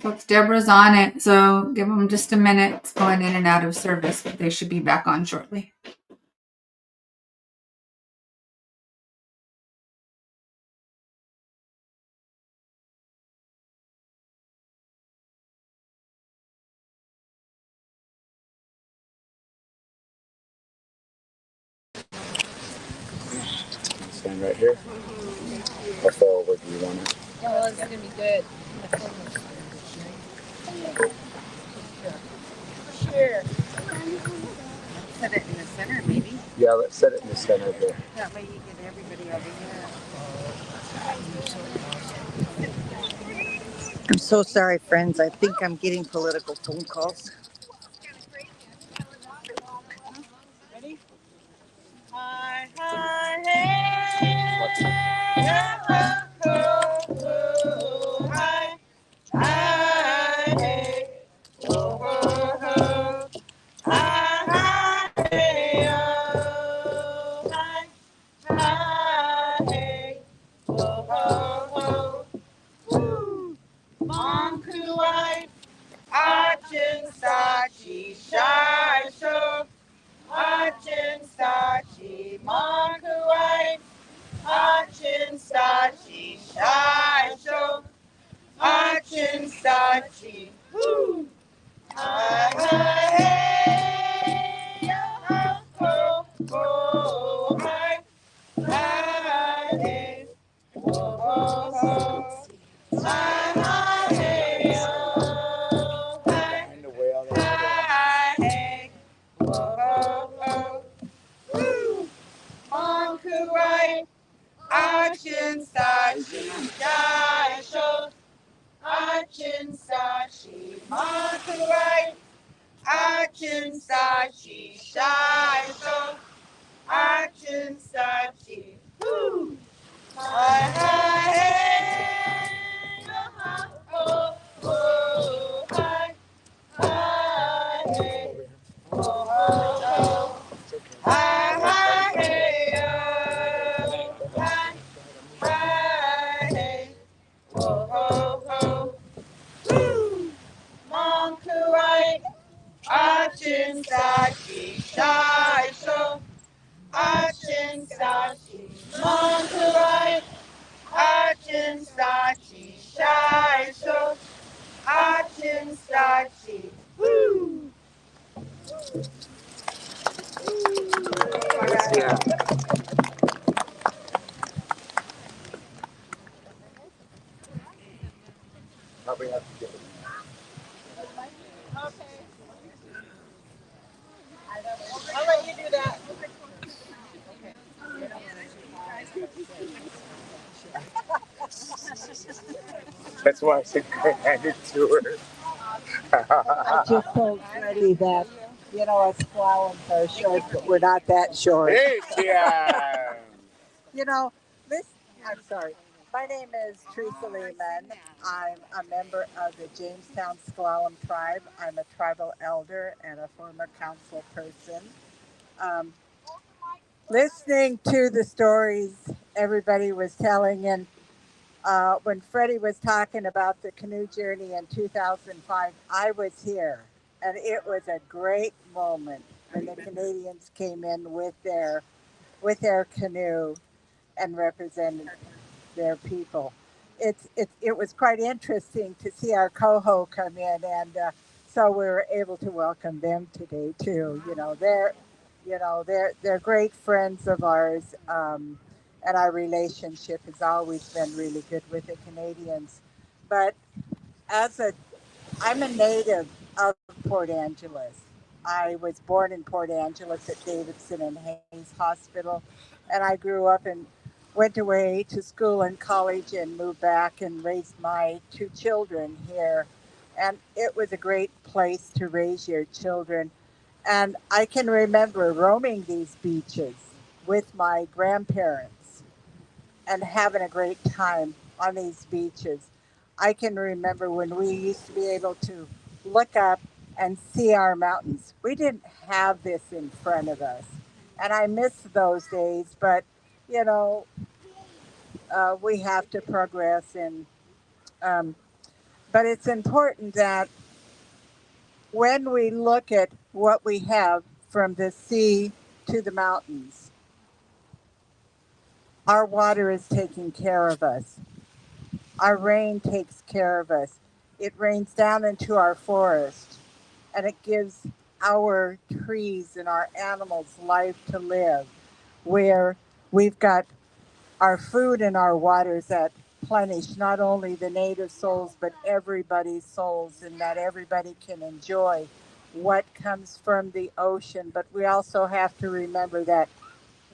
Folks, Deborah's on it, so give them just a minute. It's going in and out of service, but they should be back on shortly. Stand right here. How far over do you want it? Oh, this is gonna be good. Sure. Set it in the center, maybe. Yeah, let's set it in the center here. That way you get everybody over here. I'm so sorry, friends. I think I'm getting political phone calls. Ready? Hi, hi, hey, yeah, ho, ho, hi, hi, hey, ho, ho, ho, hi, hi, hey, oh, hi, hi, hey, ho, ho, ho, woo, Monkuai, Achin, Sachi, Shai, Sho, Achin, Sachi, Monkuai, Achin, Sachi, Shai, Sho, Achin, Sachi, woo, hi, hi, hey, yo, ho, ho, hi, hi, hey, ho, ho, ho, hi, hi, hey, yo, hi, hi, hey, ho, ho, ho, woo, Monkuai, Achin, Sachi, Shai, Sho, Achin, Sachi, Monkuai, Achin, Sachi, Shai, Sho, Achin, Sachi, woo, hi, hi, hey, ho, ho, hi, hi, hey, ho, ho, ho, hi, hi, hey, oh, hi, hi, hey, Achin Sachi Shai So, Achin Sachi Monterey, Achin Sachi Shai So, Achin Sachi. Woo! Yeah. Probably have to get it. I'll let you do that. That's why I said I handed to her. I just told Freddie that, you know, us Klallam are short, but we're not that short. Hey, Tia. You know, this, I'm sorry. My name is Teresa Lehman. I'm a member of the Jamestown Klallam Tribe. I'm a tribal elder and a former council person. Um, Listening to the stories everybody was telling, and when Freddie was talking about the canoe journey in 2005, I was here, and it was a great moment when the Canadians came in with their canoe and represented their people. It was quite interesting to see our coho come in, and so we were able to welcome them today too. They're great friends of ours, and our relationship has always been really good with the Canadians. But as a I'm a native of Port Angeles. I was born in Port Angeles at Davidson and Hayes Hospital, and I grew up and went away to school and college and moved back and raised my two children here. And it was a great place to raise your children. And I can remember roaming these beaches with my grandparents and having a great time on these beaches. I can remember when we used to be able to look up and see our mountains. We didn't have this in front of us. And I miss those days, but you know, we have to progress. Um, but it's important that when we look at what we have from the sea to the mountains, our water is taking care of us. Our rain takes care of us. It rains down into our forest and it gives our trees and our animals life to live, where we've got our food and our waters that plenish not only the native souls but everybody's souls, and that everybody can enjoy what comes from the ocean. But we also have to remember that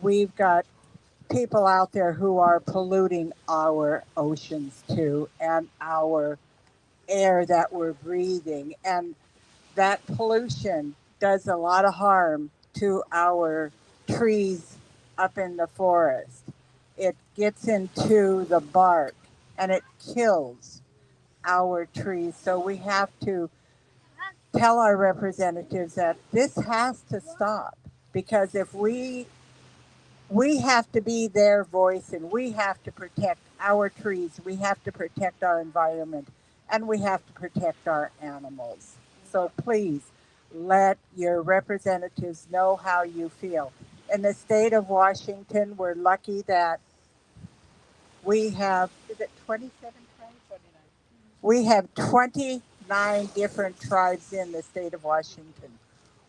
we've got people out there who are polluting our oceans too, and our air that we're breathing. And that pollution does a lot of harm to our trees up in the forest. It gets into the bark and it kills our trees. So we have to tell our representatives that this has to stop, because if we have to be their voice, and we have to protect our trees, we have to protect our environment, and we have to protect our animals. So please let your representatives know how you feel. In the state of Washington, we're lucky that we have, is it 27 tribes? 29. We have 29 different tribes in the state of Washington.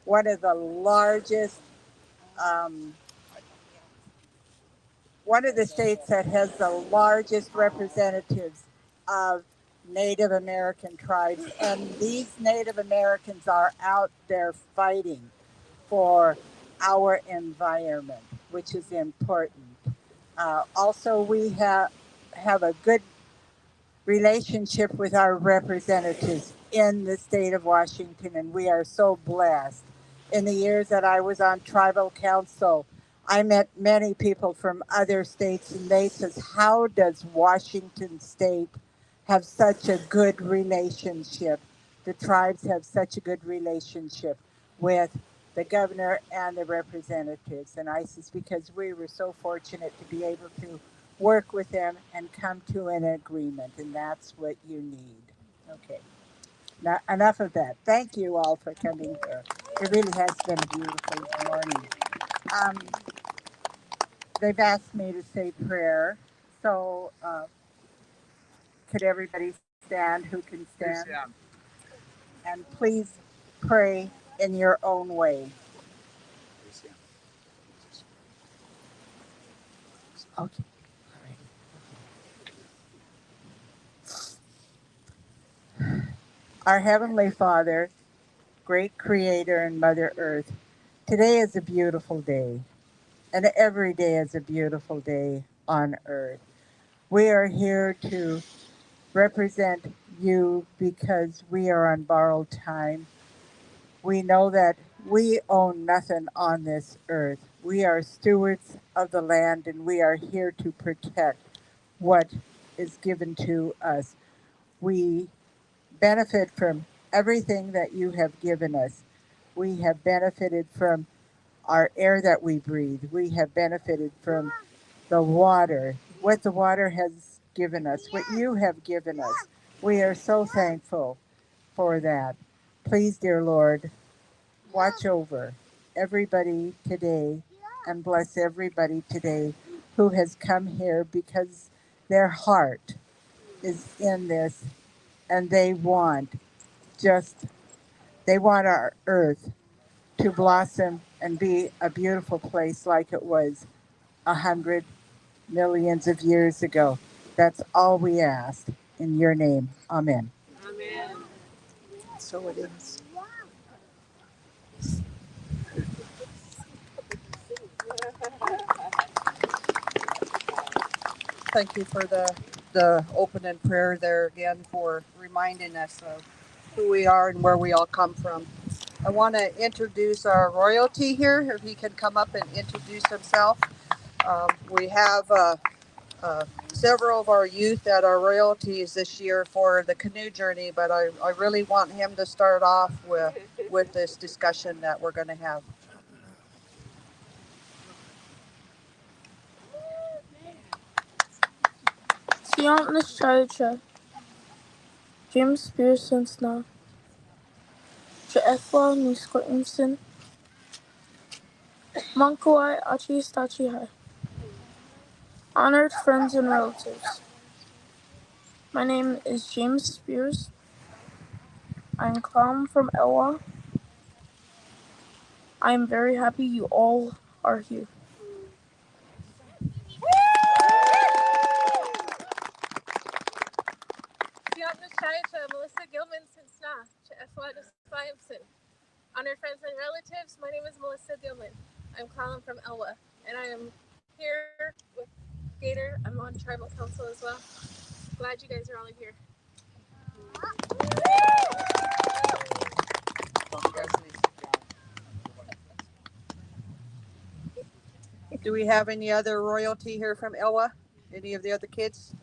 One of the largest um, one of the states that has the largest representatives of Native American tribes. And these Native Americans are out there fighting for our environment, which is important. Also, we have a good relationship with our representatives in the state of Washington, and we are so blessed. In the years that I was on tribal council, I met many people from other states, and they says, "How does Washington State have such a good relationship? The tribes have such a good relationship with the governor and the representatives." And I says, because we were so fortunate to be able to work with them and come to an agreement, and that's what you need. Okay. Enough of that. Thank you all for coming here. It really has been a beautiful morning. Um, they've asked me to say prayer, so could everybody stand who can stand? And please pray in your own way. Okay. Our Heavenly Father, great Creator and Mother Earth, today is a beautiful day, and every day is a beautiful day on Earth. We are here to represent you because we are on borrowed time. We know that we own nothing on this earth. We are stewards of the land and we are here to protect what is given to us. We benefit from everything that you have given us. We have benefited from our air that we breathe. We have benefited from the water, what the water has given us, what you have given us. We are so thankful for that. Please, dear Lord, watch over everybody today and bless everybody today who has come here because their heart is in this and just, they want our earth to blossom and be a beautiful place like it was 100 millions of years ago. That's all we ask in your name. Amen. Amen. So it is. Thank you for the opening prayer there again for reminding us of who we are and where we all come from. I want to introduce our royalty here, if he can come up and introduce himself. We have several of our youth at our royalties this year for the canoe journey, but I really want him to start off with this discussion that we're going to have. Siantnas Chaicha, James Pearson Sna, Elwha Nis co-emcees, Mankawai Achi Stachi. Honored friends and relatives, my name is James Spears. I'm from Elwha. I am very happy you all are here. Melissa Gilman Sinsna, Elwha Nis. Honored friends and relatives, my name is Melissa Gilman. I'm calling from Elwha, and I am here with Gator. I'm on tribal council as well. Glad you guys are all here. Do we have any other royalty here from Elwha? Any of the other kids?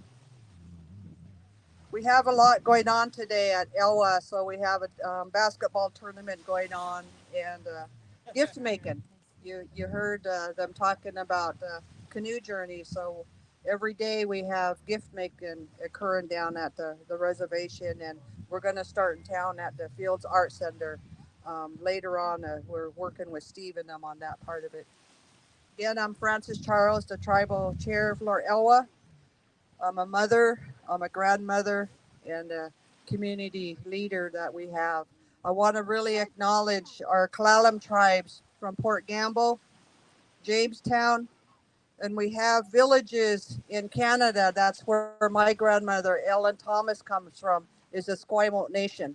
We have a lot going on today at Elwha, so we have a basketball tournament going on and gift making. You heard them talking about canoe journey, so every day we have gift making occurring down at the reservation, and we're going to start in town at the Fields Art Center later on. We're working with Steve and them on that part of it. Again, I'm Francis Charles, the tribal chair of Lower Elwha. I'm a mother, I'm a grandmother, and a community leader that we have. I want to really acknowledge our Klallam tribes from Port Gamble, Jamestown, and we have villages in Canada. That's where my grandmother, Ellen Thomas, comes from, is the Esquimalt Nation.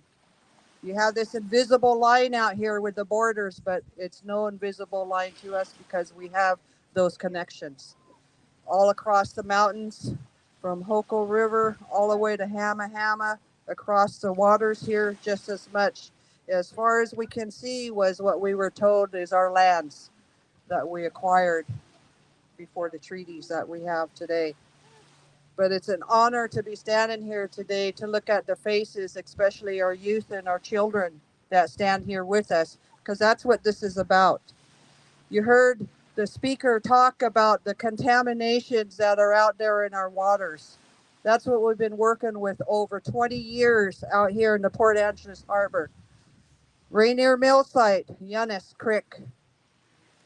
You have this invisible line out here with the borders, but it's no invisible line to us because we have those connections all across the mountains, from Lower River all the way to Hamma, across the waters here just as much. As far as we can see was what we were told is our lands that we acquired before the treaties that we have today. But it's an honor to be standing here today to look at the faces, especially our youth and our children that stand here with us, because that's what this is about. You heard the speaker talk about the contaminations that are out there in our waters. That's what we've been working with over 20 years out here in the Port Angeles Harbor. Rainier Mill Site, Yunnis Creek.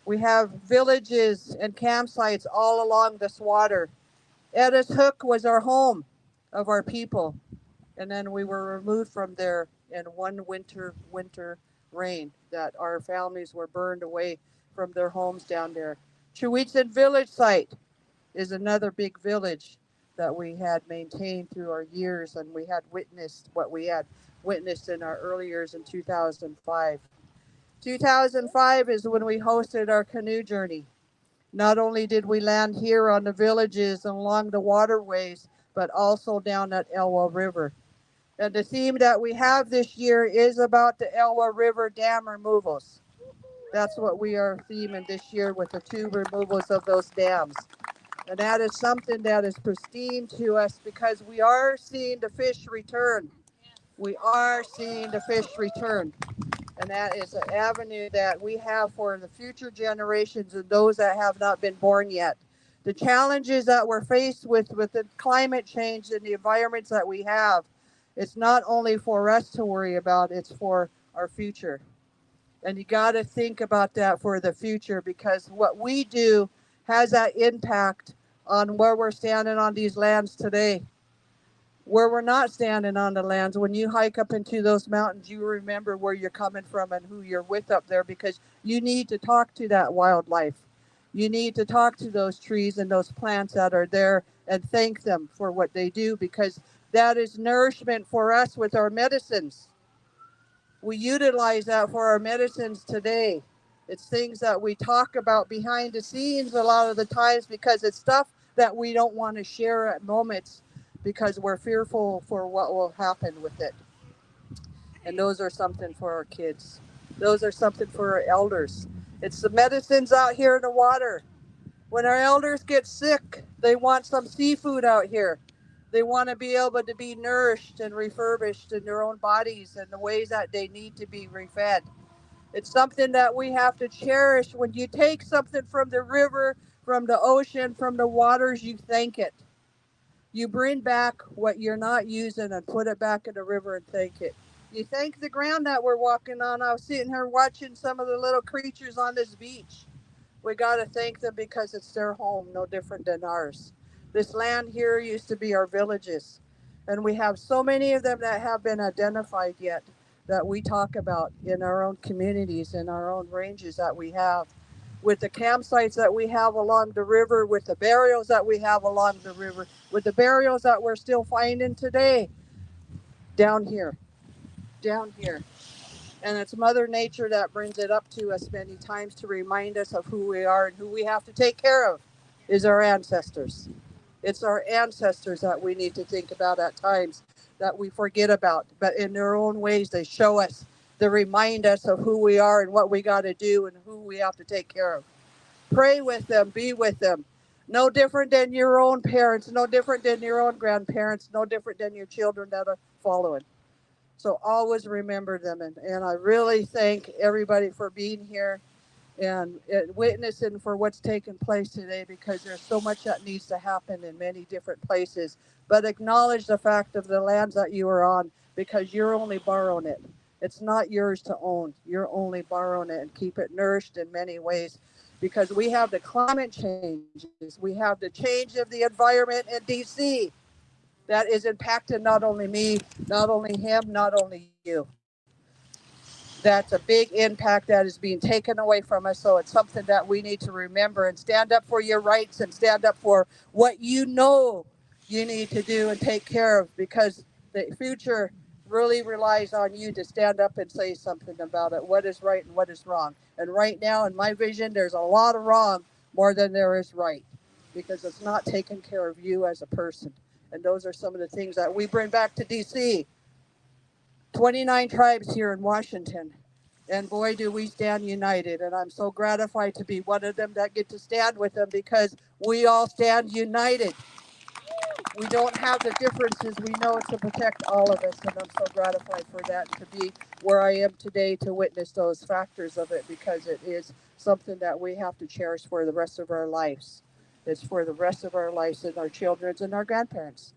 We have villages and campsites all along this water. Edis Hook was our home of our people. And then we were removed from there in one winter rain that our families were burned away from their homes down there. Chewitson Village Site is another big village that we had maintained through our years, and we had witnessed what we had witnessed in our early years in 2005. 2005 is when we hosted our canoe journey. Not only did we land here on the villages and along the waterways, but also down at Elwha River. And the theme that we have this year is about the Elwha River dam removals. That's what we are theming this year with the 2 removals of those dams. And that is something that is pristine to us because we are seeing the fish return. We are seeing the fish return. And that is an avenue that we have for the future generations and those that have not been born yet. The challenges that we're faced with the climate change and the environments that we have, it's not only for us to worry about, it's for our future. And you got to think about that for the future because what we do has that impact on where we're standing on these lands today. Where we're not standing on the lands, when you hike up into those mountains, you remember where you're coming from and who you're with up there because you need to talk to that wildlife. You need to talk to those trees and those plants that are there and thank them for what they do because that is nourishment for us with our medicines. We utilize that for our medicines today. It's things that we talk about behind the scenes a lot of the times because it's stuff that we don't want to share at moments because we're fearful for what will happen with it. And those are something for our kids. Those are something for our elders. It's the medicines out here in the water. When our elders get sick, they want some seafood out here. They want to be able to be nourished and refurbished in their own bodies and the ways that they need to be refed. It's something that we have to cherish. When you take something from the river, from the ocean, from the waters, you thank it. You bring back what you're not using and put it back in the river and thank it. You thank the ground that we're walking on. I was sitting here watching some of the little creatures on this beach. We got to thank them because it's their home, no different than ours. This land here used to be our villages. And we have so many of them that have been identified yet that we talk about in our own communities, in our own ranges that we have. With the campsites that we have along the river, with the burials that we have along the river, with the burials that we're still finding today, down here. And it's Mother Nature that brings it up to us many times to remind us of who we are and who we have to take care of is our ancestors. It's our ancestors that we need to think about at times that we forget about. But in their own ways, they show us, they remind us of who we are and what we got to do and who we have to take care of. Pray with them, be with them. No different than your own parents, no different than your own grandparents, no different than your children that are following. So always remember them. And I really thank everybody for being here and witnessing for what's taking place today because there's so much that needs to happen in many different places. But acknowledge the fact of the lands that you are on because you're only borrowing it. It's not yours to own. You're only borrowing it and keep it nourished in many ways because we have the climate changes. We have the change of the environment in DC that is impacting not only me, not only him, not only you. That's a big impact that is being taken away from us. So it's something that we need to remember and stand up for your rights and stand up for what you know you need to do and take care of because the future really relies on you to stand up and say something about it, what is right and what is wrong. And right now, in my vision, there's a lot of wrong more than there is right because it's not taking care of you as a person. And those are some of the things that we bring back to DC. 29 tribes here in Washington. And boy, do we stand united. And I'm so gratified to be one of them that get to stand with them because we all stand united. We don't have the differences. We know it's to protect all of us. And I'm so gratified for that to be where I am today to witness those factors of it because it is something that we have to cherish for the rest of our lives. It's for the rest of our lives and our children's and our grandparents.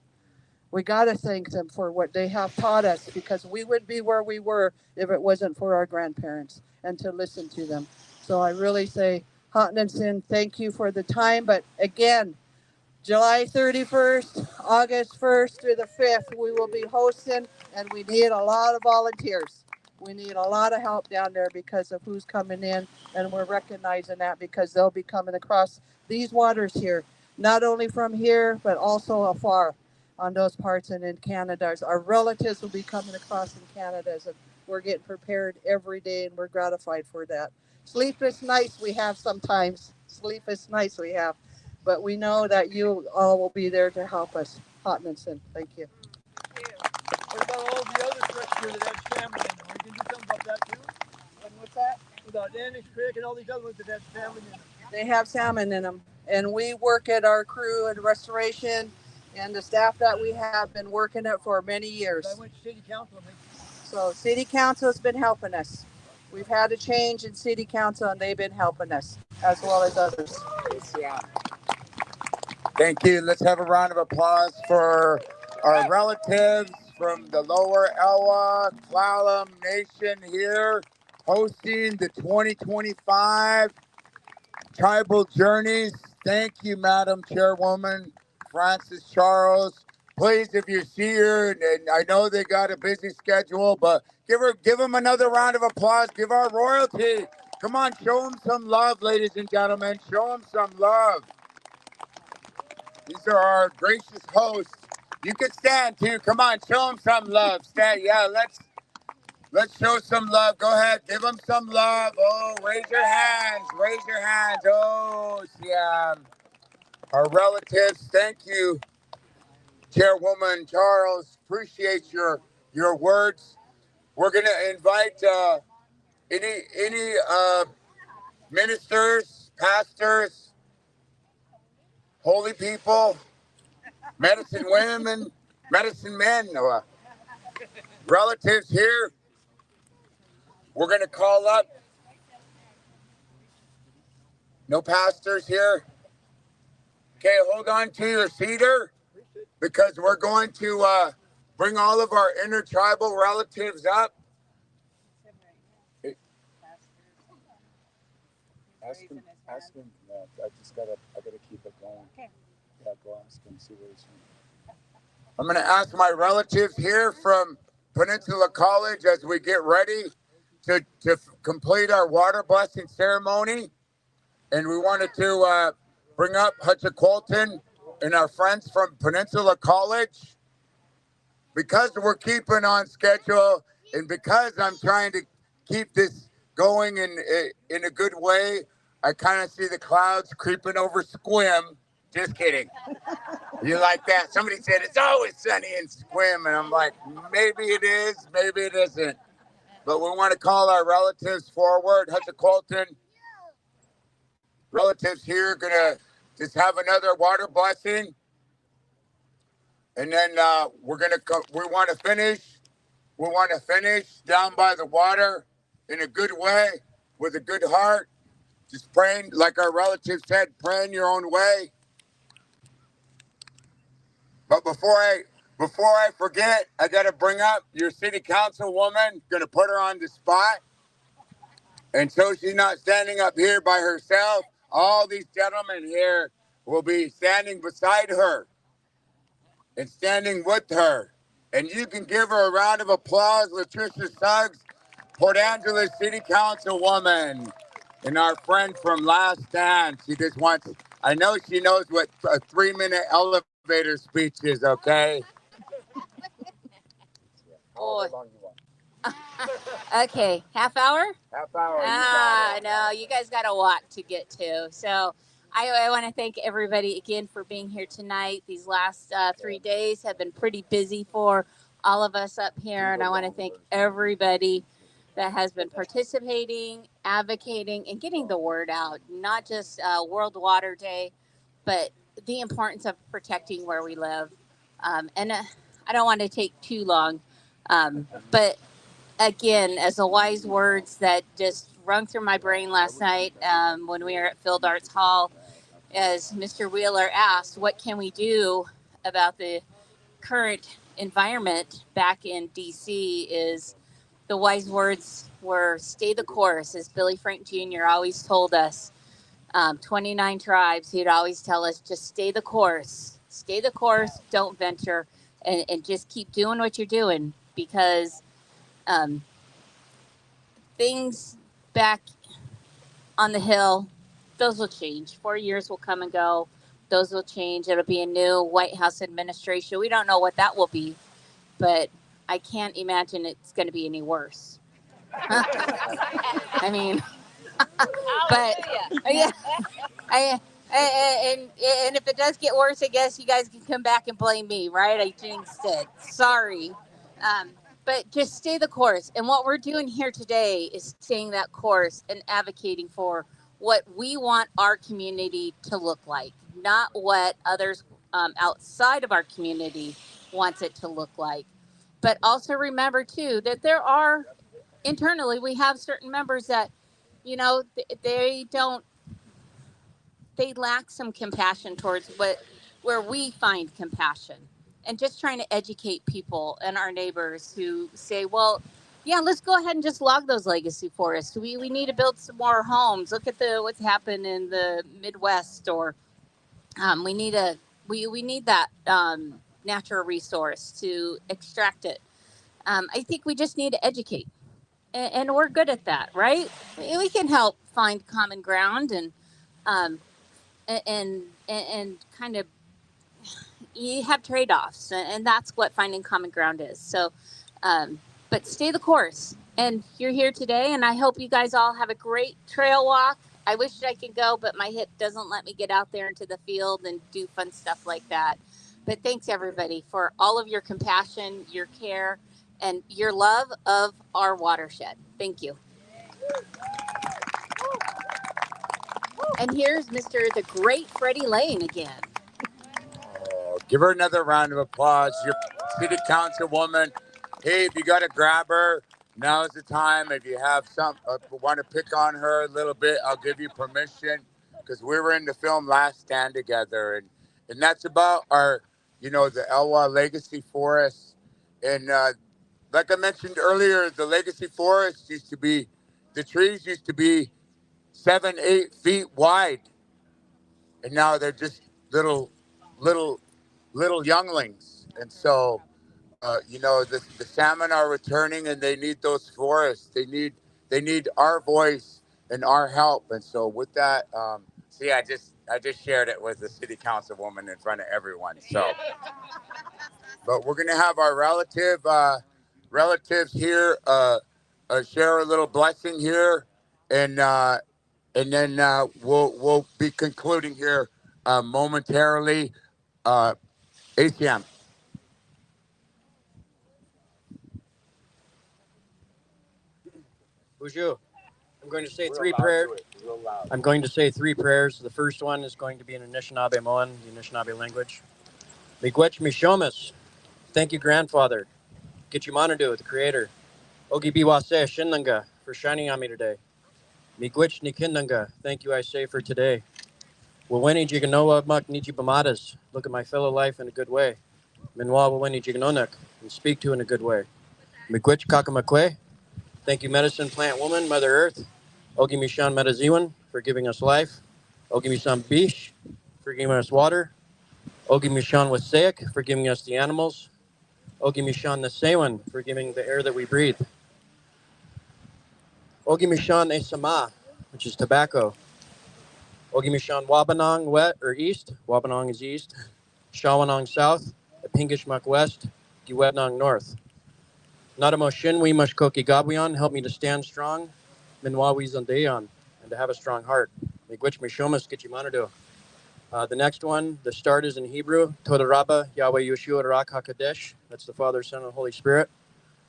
We got to thank them for what they have taught us, because we wouldn't be where we were if it wasn't for our grandparents and to listen to them. So I really say, Hottenson, thank you for the time. But again, July 31st, August 1st through the 5th, we will be hosting, and we need a lot of volunteers. We need a lot of help down there because of who's coming in, and we're recognizing that because they'll be coming across these waters here, not only from here, but also afar on those parts and in Canada. Our relatives will be coming across in Canada, and we're getting prepared every day, and we're gratified for that. Sleepless nights we have sometimes. Sleepless nights we have. But we know that you all will be there to help us. Hottenson, thank you. What about all the other creeks here that have salmon in them? We can do something about that too? And what's that? About Annex Creek and all these other ones that have salmon in them. They have salmon in them. And we work at our crew and restoration, and the staff that we have been working it for many years. I went to city council. So city council has been helping us. We've had a change in city council, and they've been helping us, as well as others. Yeah. Thank you. Let's have a round of applause for our relatives from the Lower Elwha Klallam Nation here hosting the 2025 Tribal Journeys. Thank you, Madam Chairwoman Francis Charles. Please, if you see her, and I know they got a busy schedule, but give them another round of applause. Give our royalty. Come on, show them some love, ladies and gentlemen. Show them some love. These are our gracious hosts. You can stand too. Come on, show them some love. Stand, yeah. Let's show some love. Go ahead, give them some love. Oh, raise your hands. Raise your hands. Oh, yeah. Our relatives, thank you, Chairwoman Charles. Appreciate your words. We're gonna invite any ministers, pastors, holy people, medicine women, medicine men, relatives here. We're going to call up. No pastors here. Okay, hold on to your cedar because we're going to bring all of our intertribal relatives up. Ask him. I gotta keep it going. Okay. Yeah, go ask him, see what he's doing. I'm gonna ask my relatives here from Peninsula College as we get ready to complete our water blessing ceremony. And we wanted to bring up Hutcha Colton and our friends from Peninsula College. Because we're keeping on schedule and because I'm trying to keep this going in a good way, I kind of see the clouds creeping over Squim. Just kidding. You like that? Somebody said it's always sunny in Squim, and I'm like, maybe it is, maybe it isn't. But we want to call our relatives forward. Hutcha Colton, relatives here, gonna just have another water blessing, and then we want to finish. We want to finish down by the water in a good way, with a good heart. Just praying, like our relatives said, praying your own way. But before I forget, I got to bring up your city councilwoman. Going to put her on the spot. And so she's not standing up here by herself. All these gentlemen here will be standing beside her and standing with her. And you can give her a round of applause, Latricia Suggs, Port Angeles City Councilwoman. And our friend from Last Stand, she just wants, I know she knows what a 3-minute elevator speech is, okay? However long you want. Okay, half hour? Half hour. No, you guys got a walk to get to. So I want to thank everybody again for being here tonight. These last 3 days have been pretty busy for all of us up here. And I want to thank everybody that has been participating, advocating, and getting the word out. Not just World Water Day, but the importance of protecting where we live. And I don't want to take too long, but again, as the wise words that just rung through my brain last night when we were at Field Arts Hall, as Mr. Wheeler asked, what can we do about the current environment back in DC is the wise words were stay the course, as Billy Frank Jr. always told us. 29 tribes, he'd always tell us, just stay the course, don't venture, and just keep doing what you're doing, because um, things back on the hill, those will change. 4 years will come and go. Those will change. It'll be a new White House administration. We don't know what that will be, but I can't imagine it's going to be any worse. I mean, but yeah, and if it does get worse, I guess you guys can come back and blame me, right? I jinxed it. Sorry. But just stay the course. And what we're doing here today is staying that course and advocating for what we want our community to look like, not what others outside of our community wants it to look like. But also remember, too, that there are internally, we have certain members that, you know, they lack some compassion towards where we find compassion, and just trying to educate people and our neighbors who say, well, yeah, let's go ahead and just log those legacy forests. We need to build some more homes. Look at what's happened in the Midwest, or we need that natural resource to extract it. I think we just need to educate, and we're good at that, right? We can help find common ground, and um, and kind of, you have trade-offs, and that's what finding common ground is. So but stay the course, and you're here today, and I hope you guys all have a great trail walk. I wish I could go, but my hip doesn't let me get out there into the field and do fun stuff like that. But thanks everybody for all of your compassion, your care, and your love of our watershed. Thank you. And here's the great Freddie Lane again. Give her another round of applause. Your city councilwoman. Hey, if you got to grab her, now's the time. If you have want to pick on her a little bit, I'll give you permission, because we were in the film Last Stand Together, and that's about our, the Elwha Legacy Forest. And like I mentioned earlier, the Legacy Forest the trees used to be 7-8 feet wide, and now they're just little younglings. And so the salmon are returning, and they need those forests. They need our voice and our help. And so with that, see, I just shared it with the city councilwoman in front of everyone. So, but we're gonna have our relatives here share a little blessing here, and then we'll be concluding here momentarily. ACM. Bonjour. I'm going to say three prayers. I'm going to say three prayers. The first one is going to be in Anishinaabe Moan, the Anishinaabe language. Miigwech Mishomis. Thank you, grandfather. Gichimanadu, the creator. Ogi Biwase Shinlanga, for shining on me today. Miigwech Nikindanga. Thank you, I say, for today. Waweni Jiganoa Mak Niji Bamadas. Look at my fellow life in a good way. Minwa Waweni Jiganonak, and speak to in a good way. Miigwech Kakamakwe. Thank you, medicine plant woman, Mother Earth. Ogi Mishan Metaziwan, for giving us life. Ogi Mishan Bish, for giving us water. Ogi Mishan Wasaic, for giving us the animals. Ogi Mishan Nasewan, for giving the air that we breathe. Ogi Mishan Esama, which is tobacco. Ogi Mishan Wabanong west or east. Wabanong is east. Shawanong south. Apingishmak west. Giwetnong north. Nadamo Shinwi Mashkoki Gabwion, help me to stand strong. Minwawi Zandayon, and to have a strong heart. Miigwech Mishomas Gichimanadu. The next one, the start is in Hebrew. Todarabba Yahweh Yeshua Rak HaKadesh. That's the Father, Son, and Holy Spirit.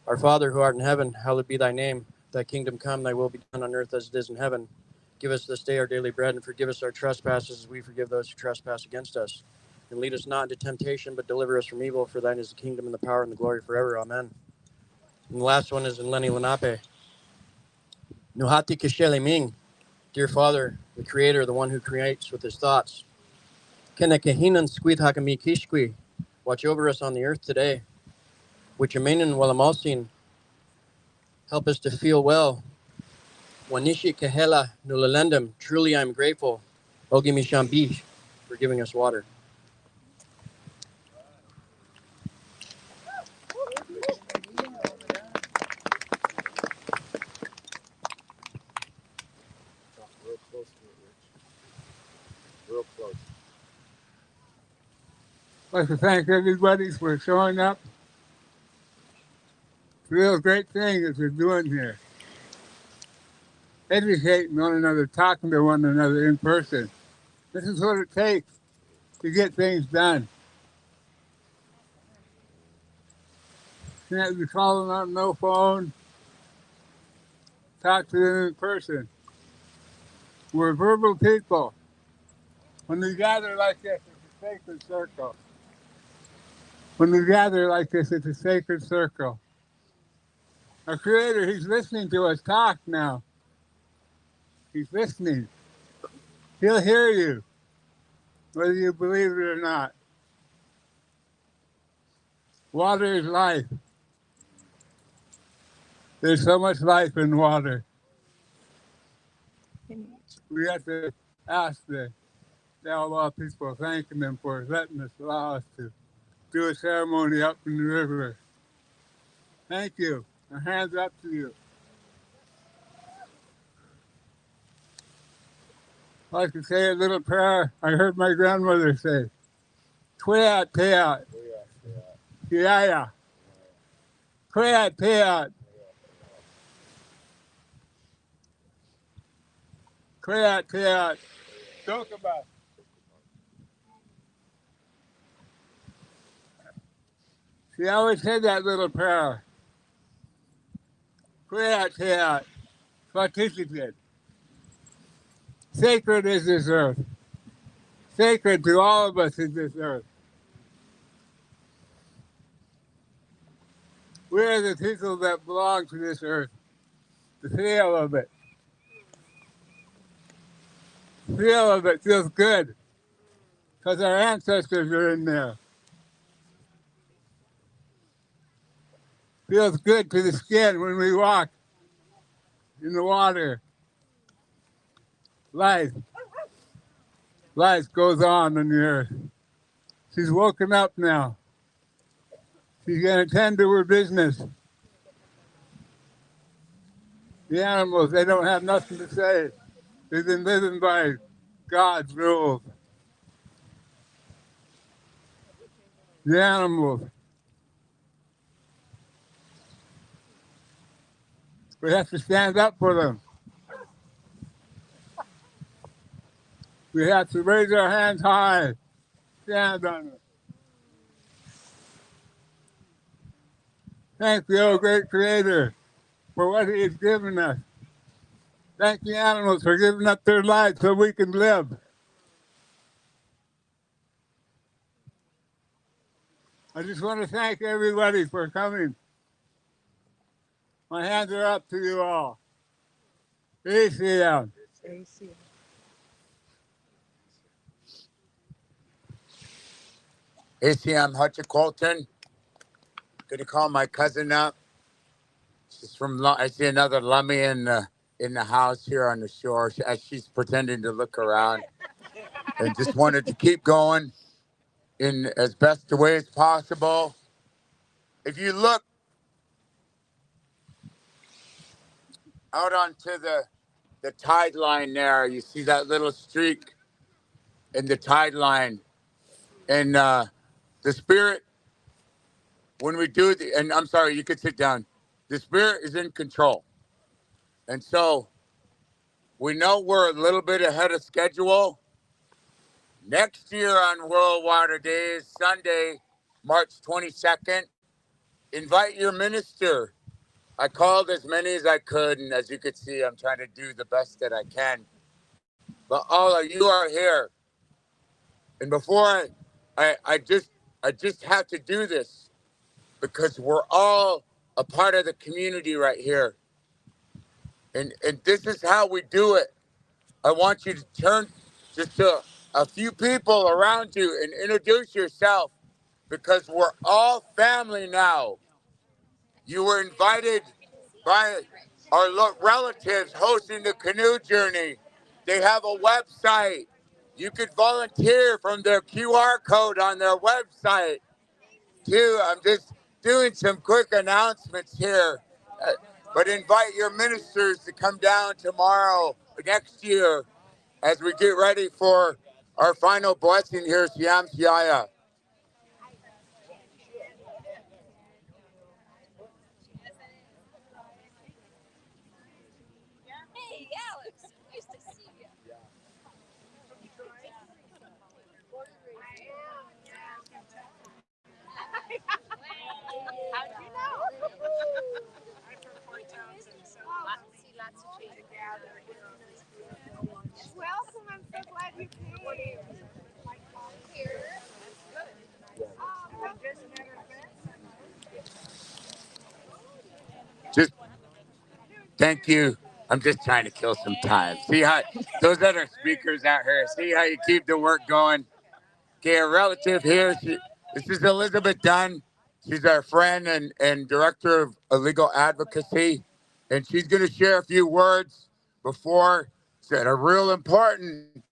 Our Father who art in heaven, hallowed be thy name. Thy kingdom come, thy will be done on earth as it is in heaven. Give us this day our daily bread, and forgive us our trespasses as we forgive those who trespass against us. And lead us not into temptation, but deliver us from evil. For thine is the kingdom and the power and the glory forever. Amen. And the last one is in Lenni Lenape. Nuhati Kishele Ming. Dear Father, the Creator, the one who creates with his thoughts. Kene Kehinan Squid Hakami Kishkwi. watch over us on the earth today. Wichamainen Walamalsin, help us to feel well. Wanishi Kahela Nulalendam, truly I'm grateful. Ogimi Shambi for giving us water. Real close to it, Rich. Real close. I'd like to thank everybody for showing up. It's a real great thing that you're doing here. Educating one another, talking to one another in person. This is what it takes to get things done. Can't be calling on no phone. Talk to them in person. We're verbal people. When we gather like this, it's a sacred circle. When we gather like this, it's a sacred circle. Our Creator, He's listening to us talk now. He's listening. He'll hear you, whether you believe it or not. Water is life. There's so much life in water. We have to ask the Elwha people, thanking them for letting us, allow us to do a ceremony up in the river. Thank you. Our hands up to you. I'd like to say a little prayer I heard my grandmother say. Tweat teat. Yaya. Tweat teat. Tweat teat. Dokaba. She always said that little prayer. Tweat teat. Participate. Sacred is this earth. Sacred to all of us is this earth. We are the people that belong to this earth. The feel of it. The feel of it feels good because our ancestors are in there. Feels good to the skin when we walk in the water. Life goes on the earth. She's woken up now. She's going to tend to her business. The animals, they don't have nothing to say. They've been living by God's rules. The animals. We have to stand up for them. We have to raise our hands high. Stand on it. Thank the oh great Creator for what He has given us. Thank the animals for giving up their lives so we can live. I just want to thank everybody for coming. My hands are up to you all. ACM. ACM Hutcha Colton. Gonna call my cousin up. She's from. I see another Lummi in the house here on the shore as she's pretending to look around, and just wanted to keep going in as best a way as possible. If you look out onto the tide line there, you see that little streak in the tide line, and the spirit. When we do the, and I'm sorry, you could sit down. The spirit is in control. And so we know we're a little bit ahead of schedule. Next year on World Water Days, Sunday, March 22nd, invite your minister. I called as many as I could, and as you could see, I'm trying to do the best that I can. But all of you are here. And before I just have to do this, because we're all a part of the community right here. And this is how we do it. I want you to turn just to a few people around you and introduce yourself because we're all family now. You were invited by our relatives hosting the canoe journey. They have a website. You could volunteer from their QR code on their website too. I'm just doing some quick announcements here, but invite your ministers to come down tomorrow, next year, as we get ready for our final blessing here, Siam Siaya. Hey, Alex. Nice to see you. How'd you know? Lots of change. Welcome. I'm so glad you came. Here. Just thank you. I'm just trying to kill some time. See how those other speakers out here, see how you keep the work going. Okay, a relative here. This is Elizabeth Dunn. She's our friend and director of legal advocacy. And she's going to share a few words before that are real important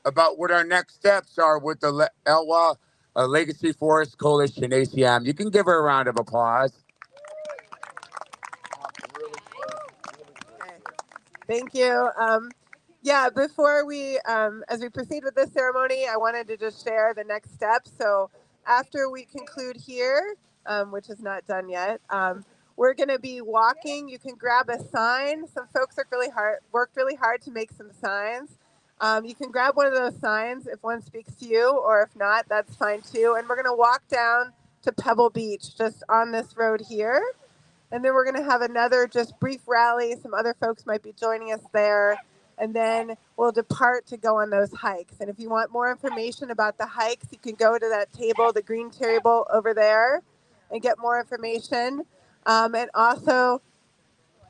about what our next steps are with the Elwha Legacy Forest Coalition, ACM. You can give her a round of applause. Thank you. Yeah, before we, as we proceed with this ceremony, I wanted to just share the next steps. So after we conclude here, which is not done yet, we're going to be walking. You can grab a sign. Some folks worked really hard to make some signs. You can grab one of those signs if one speaks to you, or if not, that's fine too. And we're going to walk down to Pebble Beach, just on this road here. And then we're going to have another just brief rally. Some other folks might be joining us there. And then we'll depart to go on those hikes. And if you want more information about the hikes, you can go to that table, the green table over there, and get more information. And also,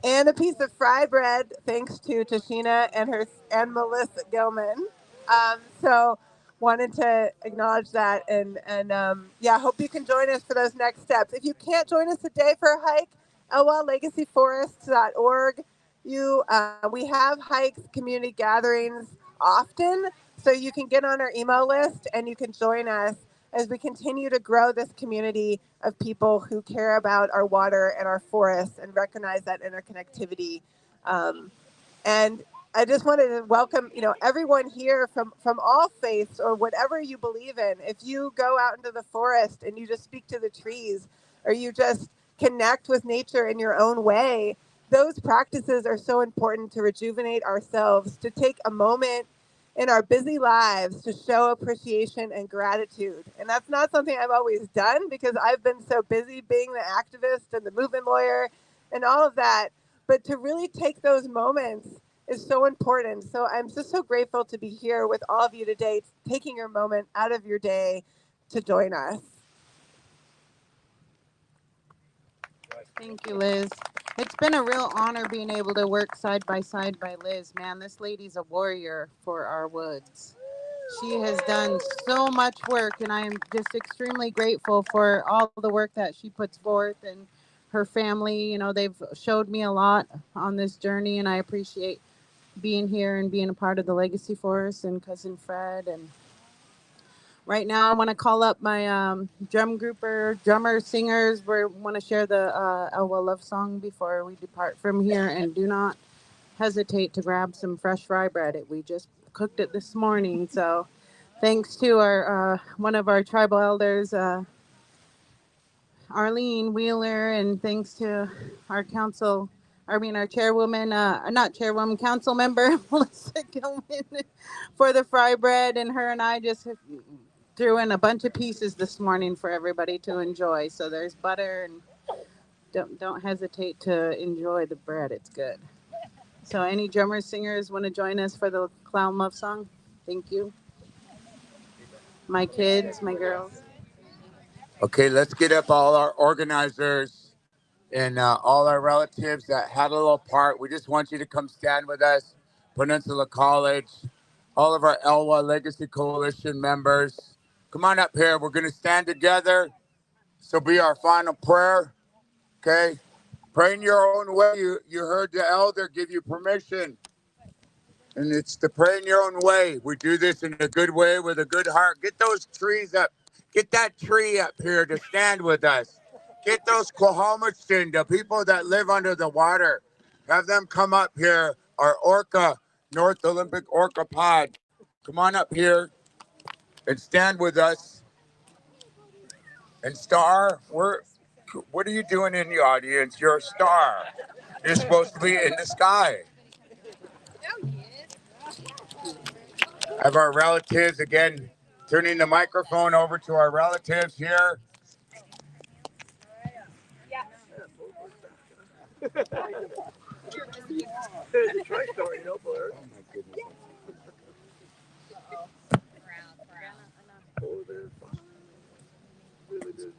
and a piece of fry bread, thanks to Tashena and Melissa Gilman. So wanted to acknowledge that, and yeah, hope you can join us for those next steps. If you can't join us today for a hike, elwhalegacyforests.org. We have hikes, community gatherings often, so you can get on our email list and you can join us as we continue to grow this community of people who care about our water and our forests and recognize that interconnectivity. And I just wanted to welcome, everyone here from all faiths or whatever you believe in. If you go out into the forest and you just speak to the trees, or you just connect with nature in your own way, those practices are so important to rejuvenate ourselves, to take a moment in our busy lives to show appreciation and gratitude. And that's not something I've always done because I've been so busy being the activist and the movement lawyer and all of that. But to really take those moments is so important. So I'm just so grateful to be here with all of you today, taking your moment out of your day to join us. Thank you, Liz. It's been a real honor being able to work side by Liz. Man, this lady's a warrior for our woods. She has done so much work, and I am just extremely grateful for all the work that she puts forth, and her family. They've showed me a lot on this journey, and I appreciate being here and being a part of the Legacy Forest and Cousin Fred. And right now, I want to call up my drummer, singers. We want to share the Elwha love song before we depart from here. And do not hesitate to grab some fresh rye bread. We just cooked it this morning. So thanks to our one of our tribal elders, Arlene Wheeler, and thanks to our chairwoman, not chairwoman, council member, Melissa Gilman, for the fry bread. And her and I just threw in a bunch of pieces this morning for everybody to enjoy. So there's butter, and don't hesitate to enjoy the bread. It's good. So any drummers, singers want to join us for the Clown Love song? Thank you. My kids, my girls. Okay, let's get up all our organizers and all our relatives that had a little part. We just want you to come stand with us, Peninsula College, all of our Elwha Legacy Coalition members, Come on up here. We're going to stand together. So be our final prayer. Okay? Pray in your own way. You heard the elder give you permission. And it's to pray in your own way. We do this in a good way with a good heart. Get those trees up. Get that tree up here to stand with us. Get those Quahomichin, the people that live under the water. Have them come up here. Our Orca, North Olympic Orca Pod. Come on up here and stand with us. And Star, what are you doing in the audience? You're a star. You're supposed to be in the sky. Have our relatives, again, turning the microphone over to our relatives here. There's a tri-story, you know, Blair. Oh my goodness. Oh, there's fun. Really good.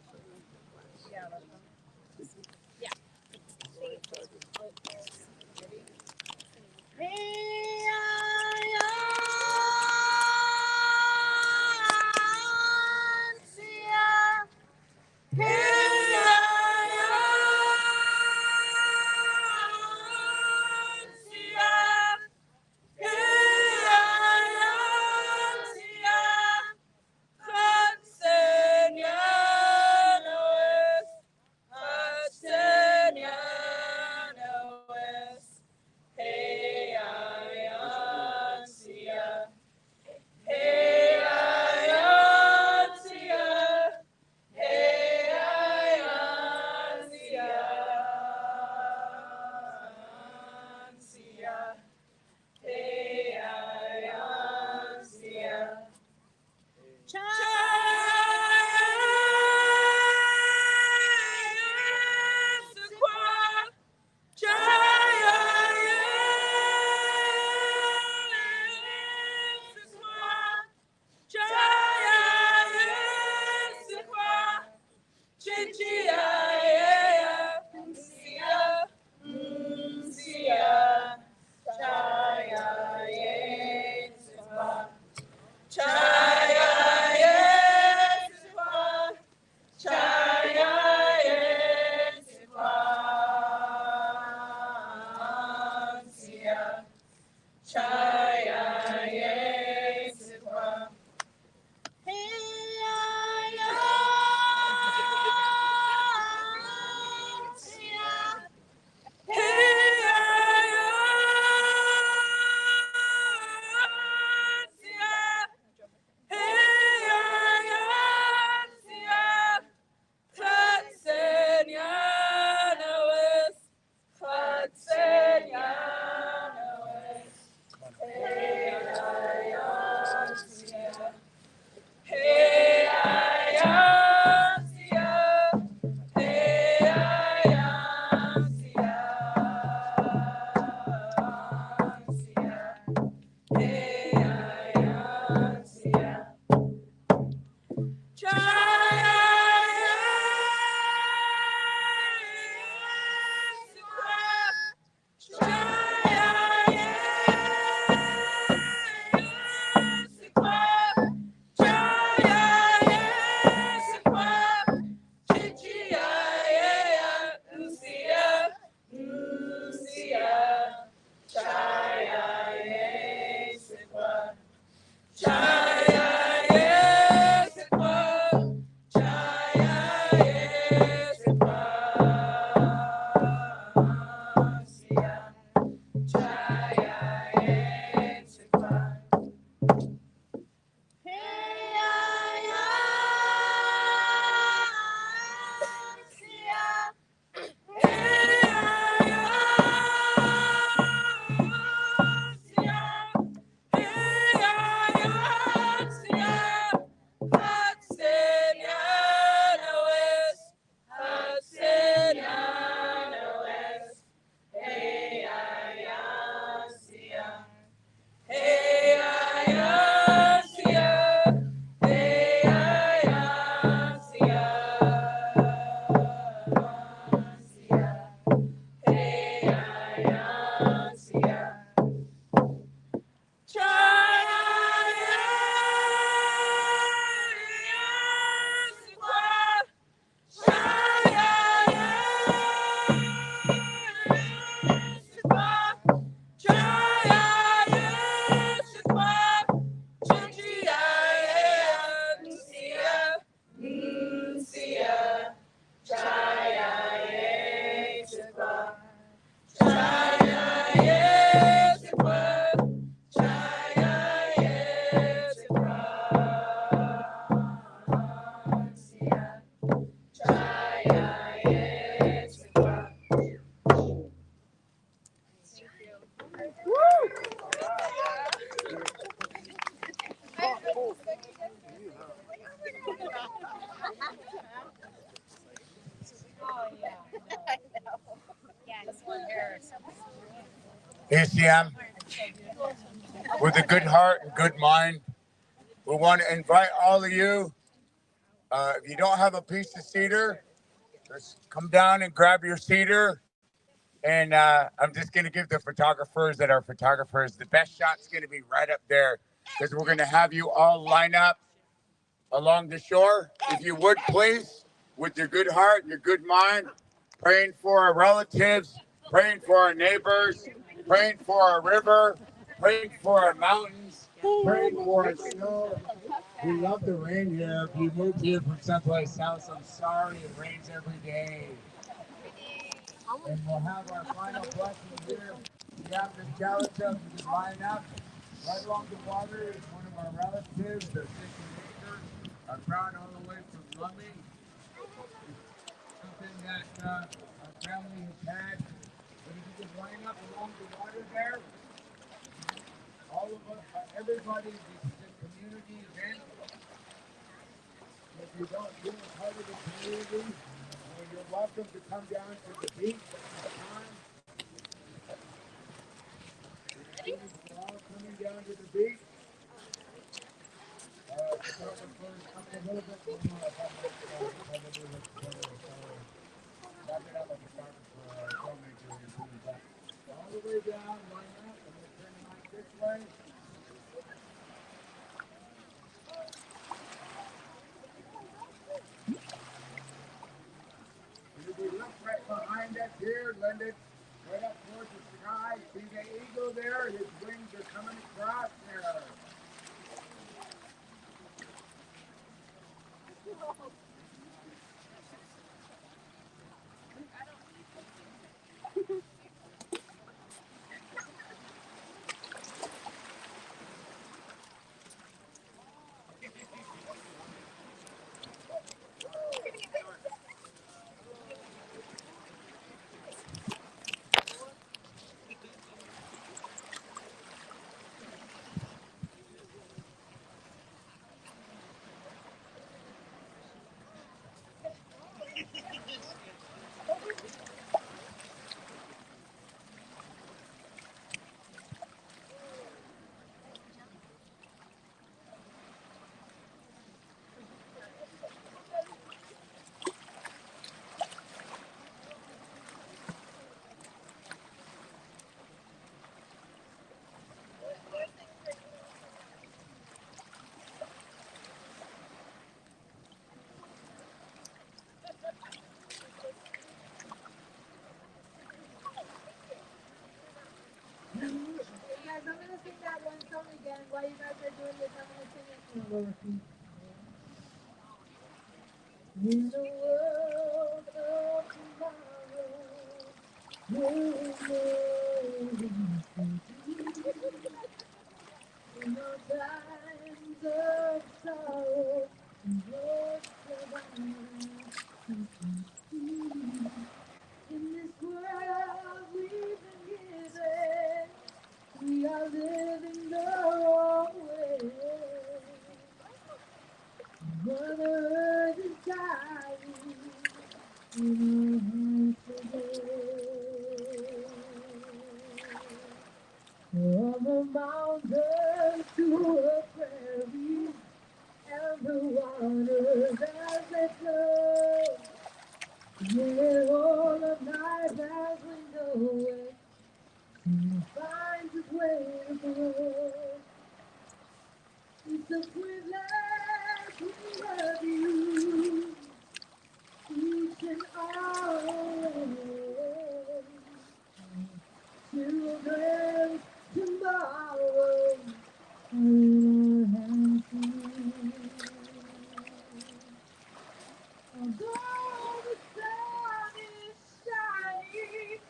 ACM, with a good heart and good mind, we want to invite all of you. If you don't have a piece of cedar, just come down and grab your cedar. And I'm just going to give the photographers that are photographers, the best shot's going to be right up there, because we're going to have you all line up along the shore. If you would, please, with your good heart, your good mind, praying for our relatives, praying for our neighbors, praying for our river, praying for our mountains, praying for our snow. We love the rain here. If you moved here from someplace else, I'm sorry, it rains every day. And we'll have our final blessing here. We have the challenge of you line up right along the water is one of our relatives, the 50 acres, are proud all the way from Lummi. Something that our family has had. But if you just line up along the water there, all of us, everybody, this is a community event. If you don't feel part of the community, you're welcome to come down to the beach at the time. We're all coming down to the beach. All the way down, line up, and we'll turn the mic this way. And if we look right behind us here, lend it right up towards the sky. See the eagle there? His wings are coming across there. Guys, I'm gonna sing that one song again. While you guys are doing this, I'm gonna sing it in a lower key. In the world of tomorrow, in your times of sorrow, Lord, in this world we've been given, we are living the wrong way. Mother Earth is dying in our hands today. From the mountains to the prairies and the waters as they flow, yeah, all of life as we know it finds its way to grow. It's a privilege we love you, each and all. Children, tomorrow, in our hands. Although the sun is shining,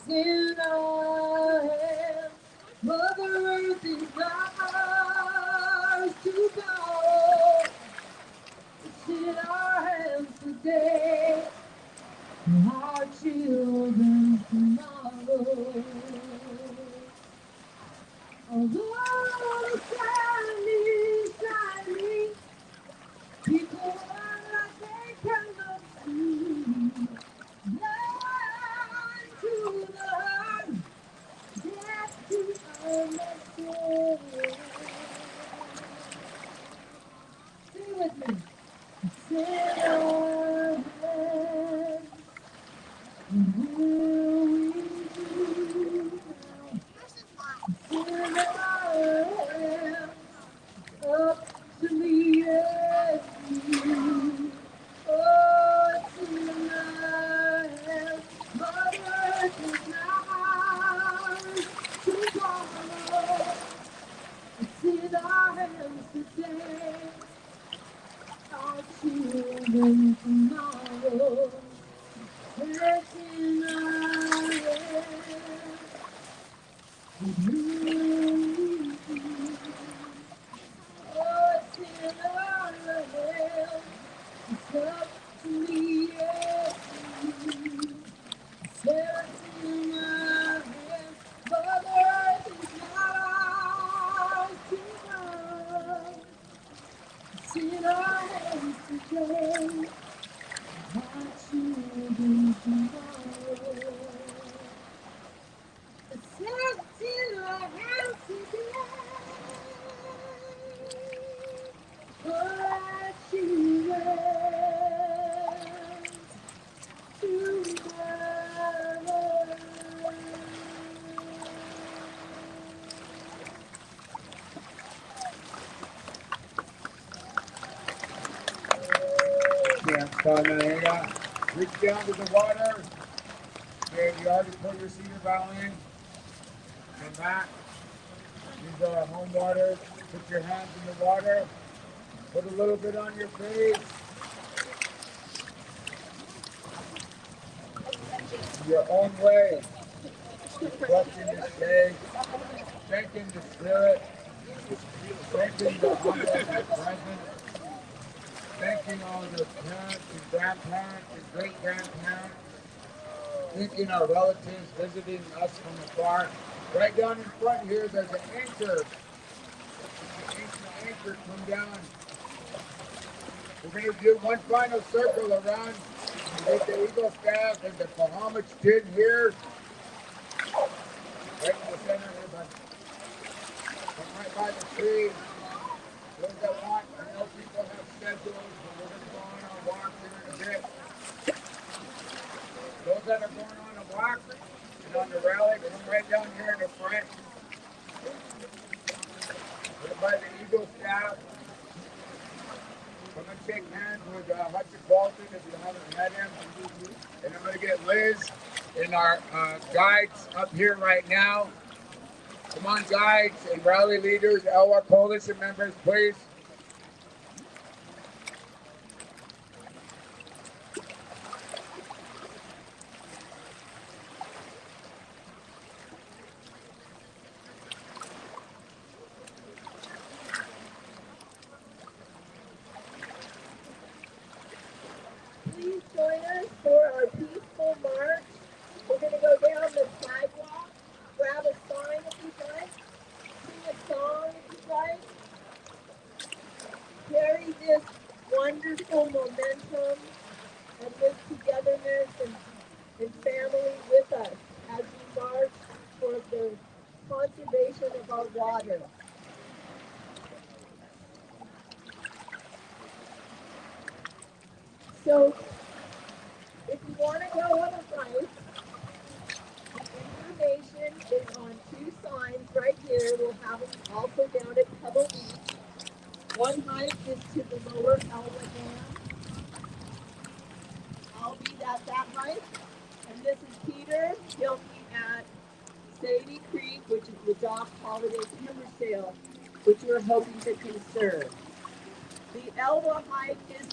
in our hands. Mother Earth is ours to borrow. It's in our hands today. Our children's tomorrow. Although shining, shining, people are like they cannot see. Blind to the heart, deaf to understand. Sing with me. It's in our hands. What will we do now? It's in our hands. Up to me and you. Oh, it's in our hands. Mother is ours tomorrow. It's in our hands today. Our children tomorrow. It's in our hands. Oh, it's in our hands. It's up to me and you. It's in our hands. Mother is ours tomorrow. It's in our hands today. Our children tomorrow. It's in our hands today. Our children tomorrow. Yeah, Star Nayea. Reach down to the water. Okay, you already put your cedar bow in. Come back. These are home waters. Put your hands in the water. Put a little bit on your face. Your own way. Blessing this day. Thanking the Spirit. Thanking the honor of your presence. Thanking all the parents and grandparents and great-grandparents. Thanking our relatives visiting us from afar. Right down in front here, there's an anchor. An ancient anchor come down. We're going to do one final circle around with the eagle staff and the Bahamut tin here. Right in the center here, but come right by the tree. Those that want, I know people have schedules, but we're going to go on our walk here in a bit. Those that are going on a walk and on the rally, come right down here in the front. Right by the eagle staff. Come and shake hands with Hudson Bolton if you haven't met him. And I'm going to get Liz and our guides up here right now. Come on, guides and rally leaders, Elwha Coalition members, please. Please join us for our peaceful march. We're going to go down the sidewalk, grab a sign if you'd like, sing a song if you'd like. Carry this wonderful momentum and this togetherness and family with us as we march for the conservation of our water. So, if you want to go on a hike, information is on two signs right here. We'll have them also down at Pebble Beach. One hike is to the Lower Elwha Dam. I'll be at that hike. And this is Peter. He'll be at Sadie Creek, which is the Dock Holiday Timber Sale, which we're hoping to conserve. The Elwha hike is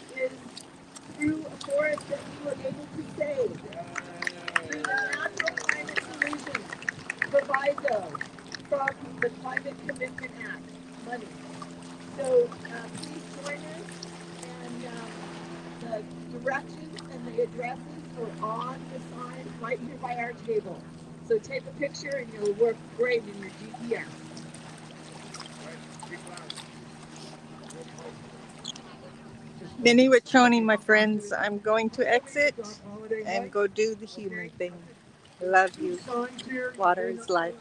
through a forest that we were able to save. Through the natural climate solutions ISO from the Climate Commitment Act money. So please join us, and the directions and the addresses are on the sign right here by our table. So take a picture and you'll work great in your GPS. Mini Wachoni, my friends. I'm going to exit and go do the human thing. Love you. Water is life.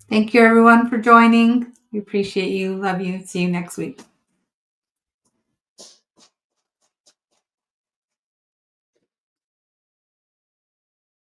Thank you, everyone, for joining. We appreciate you. Love you. See you next week.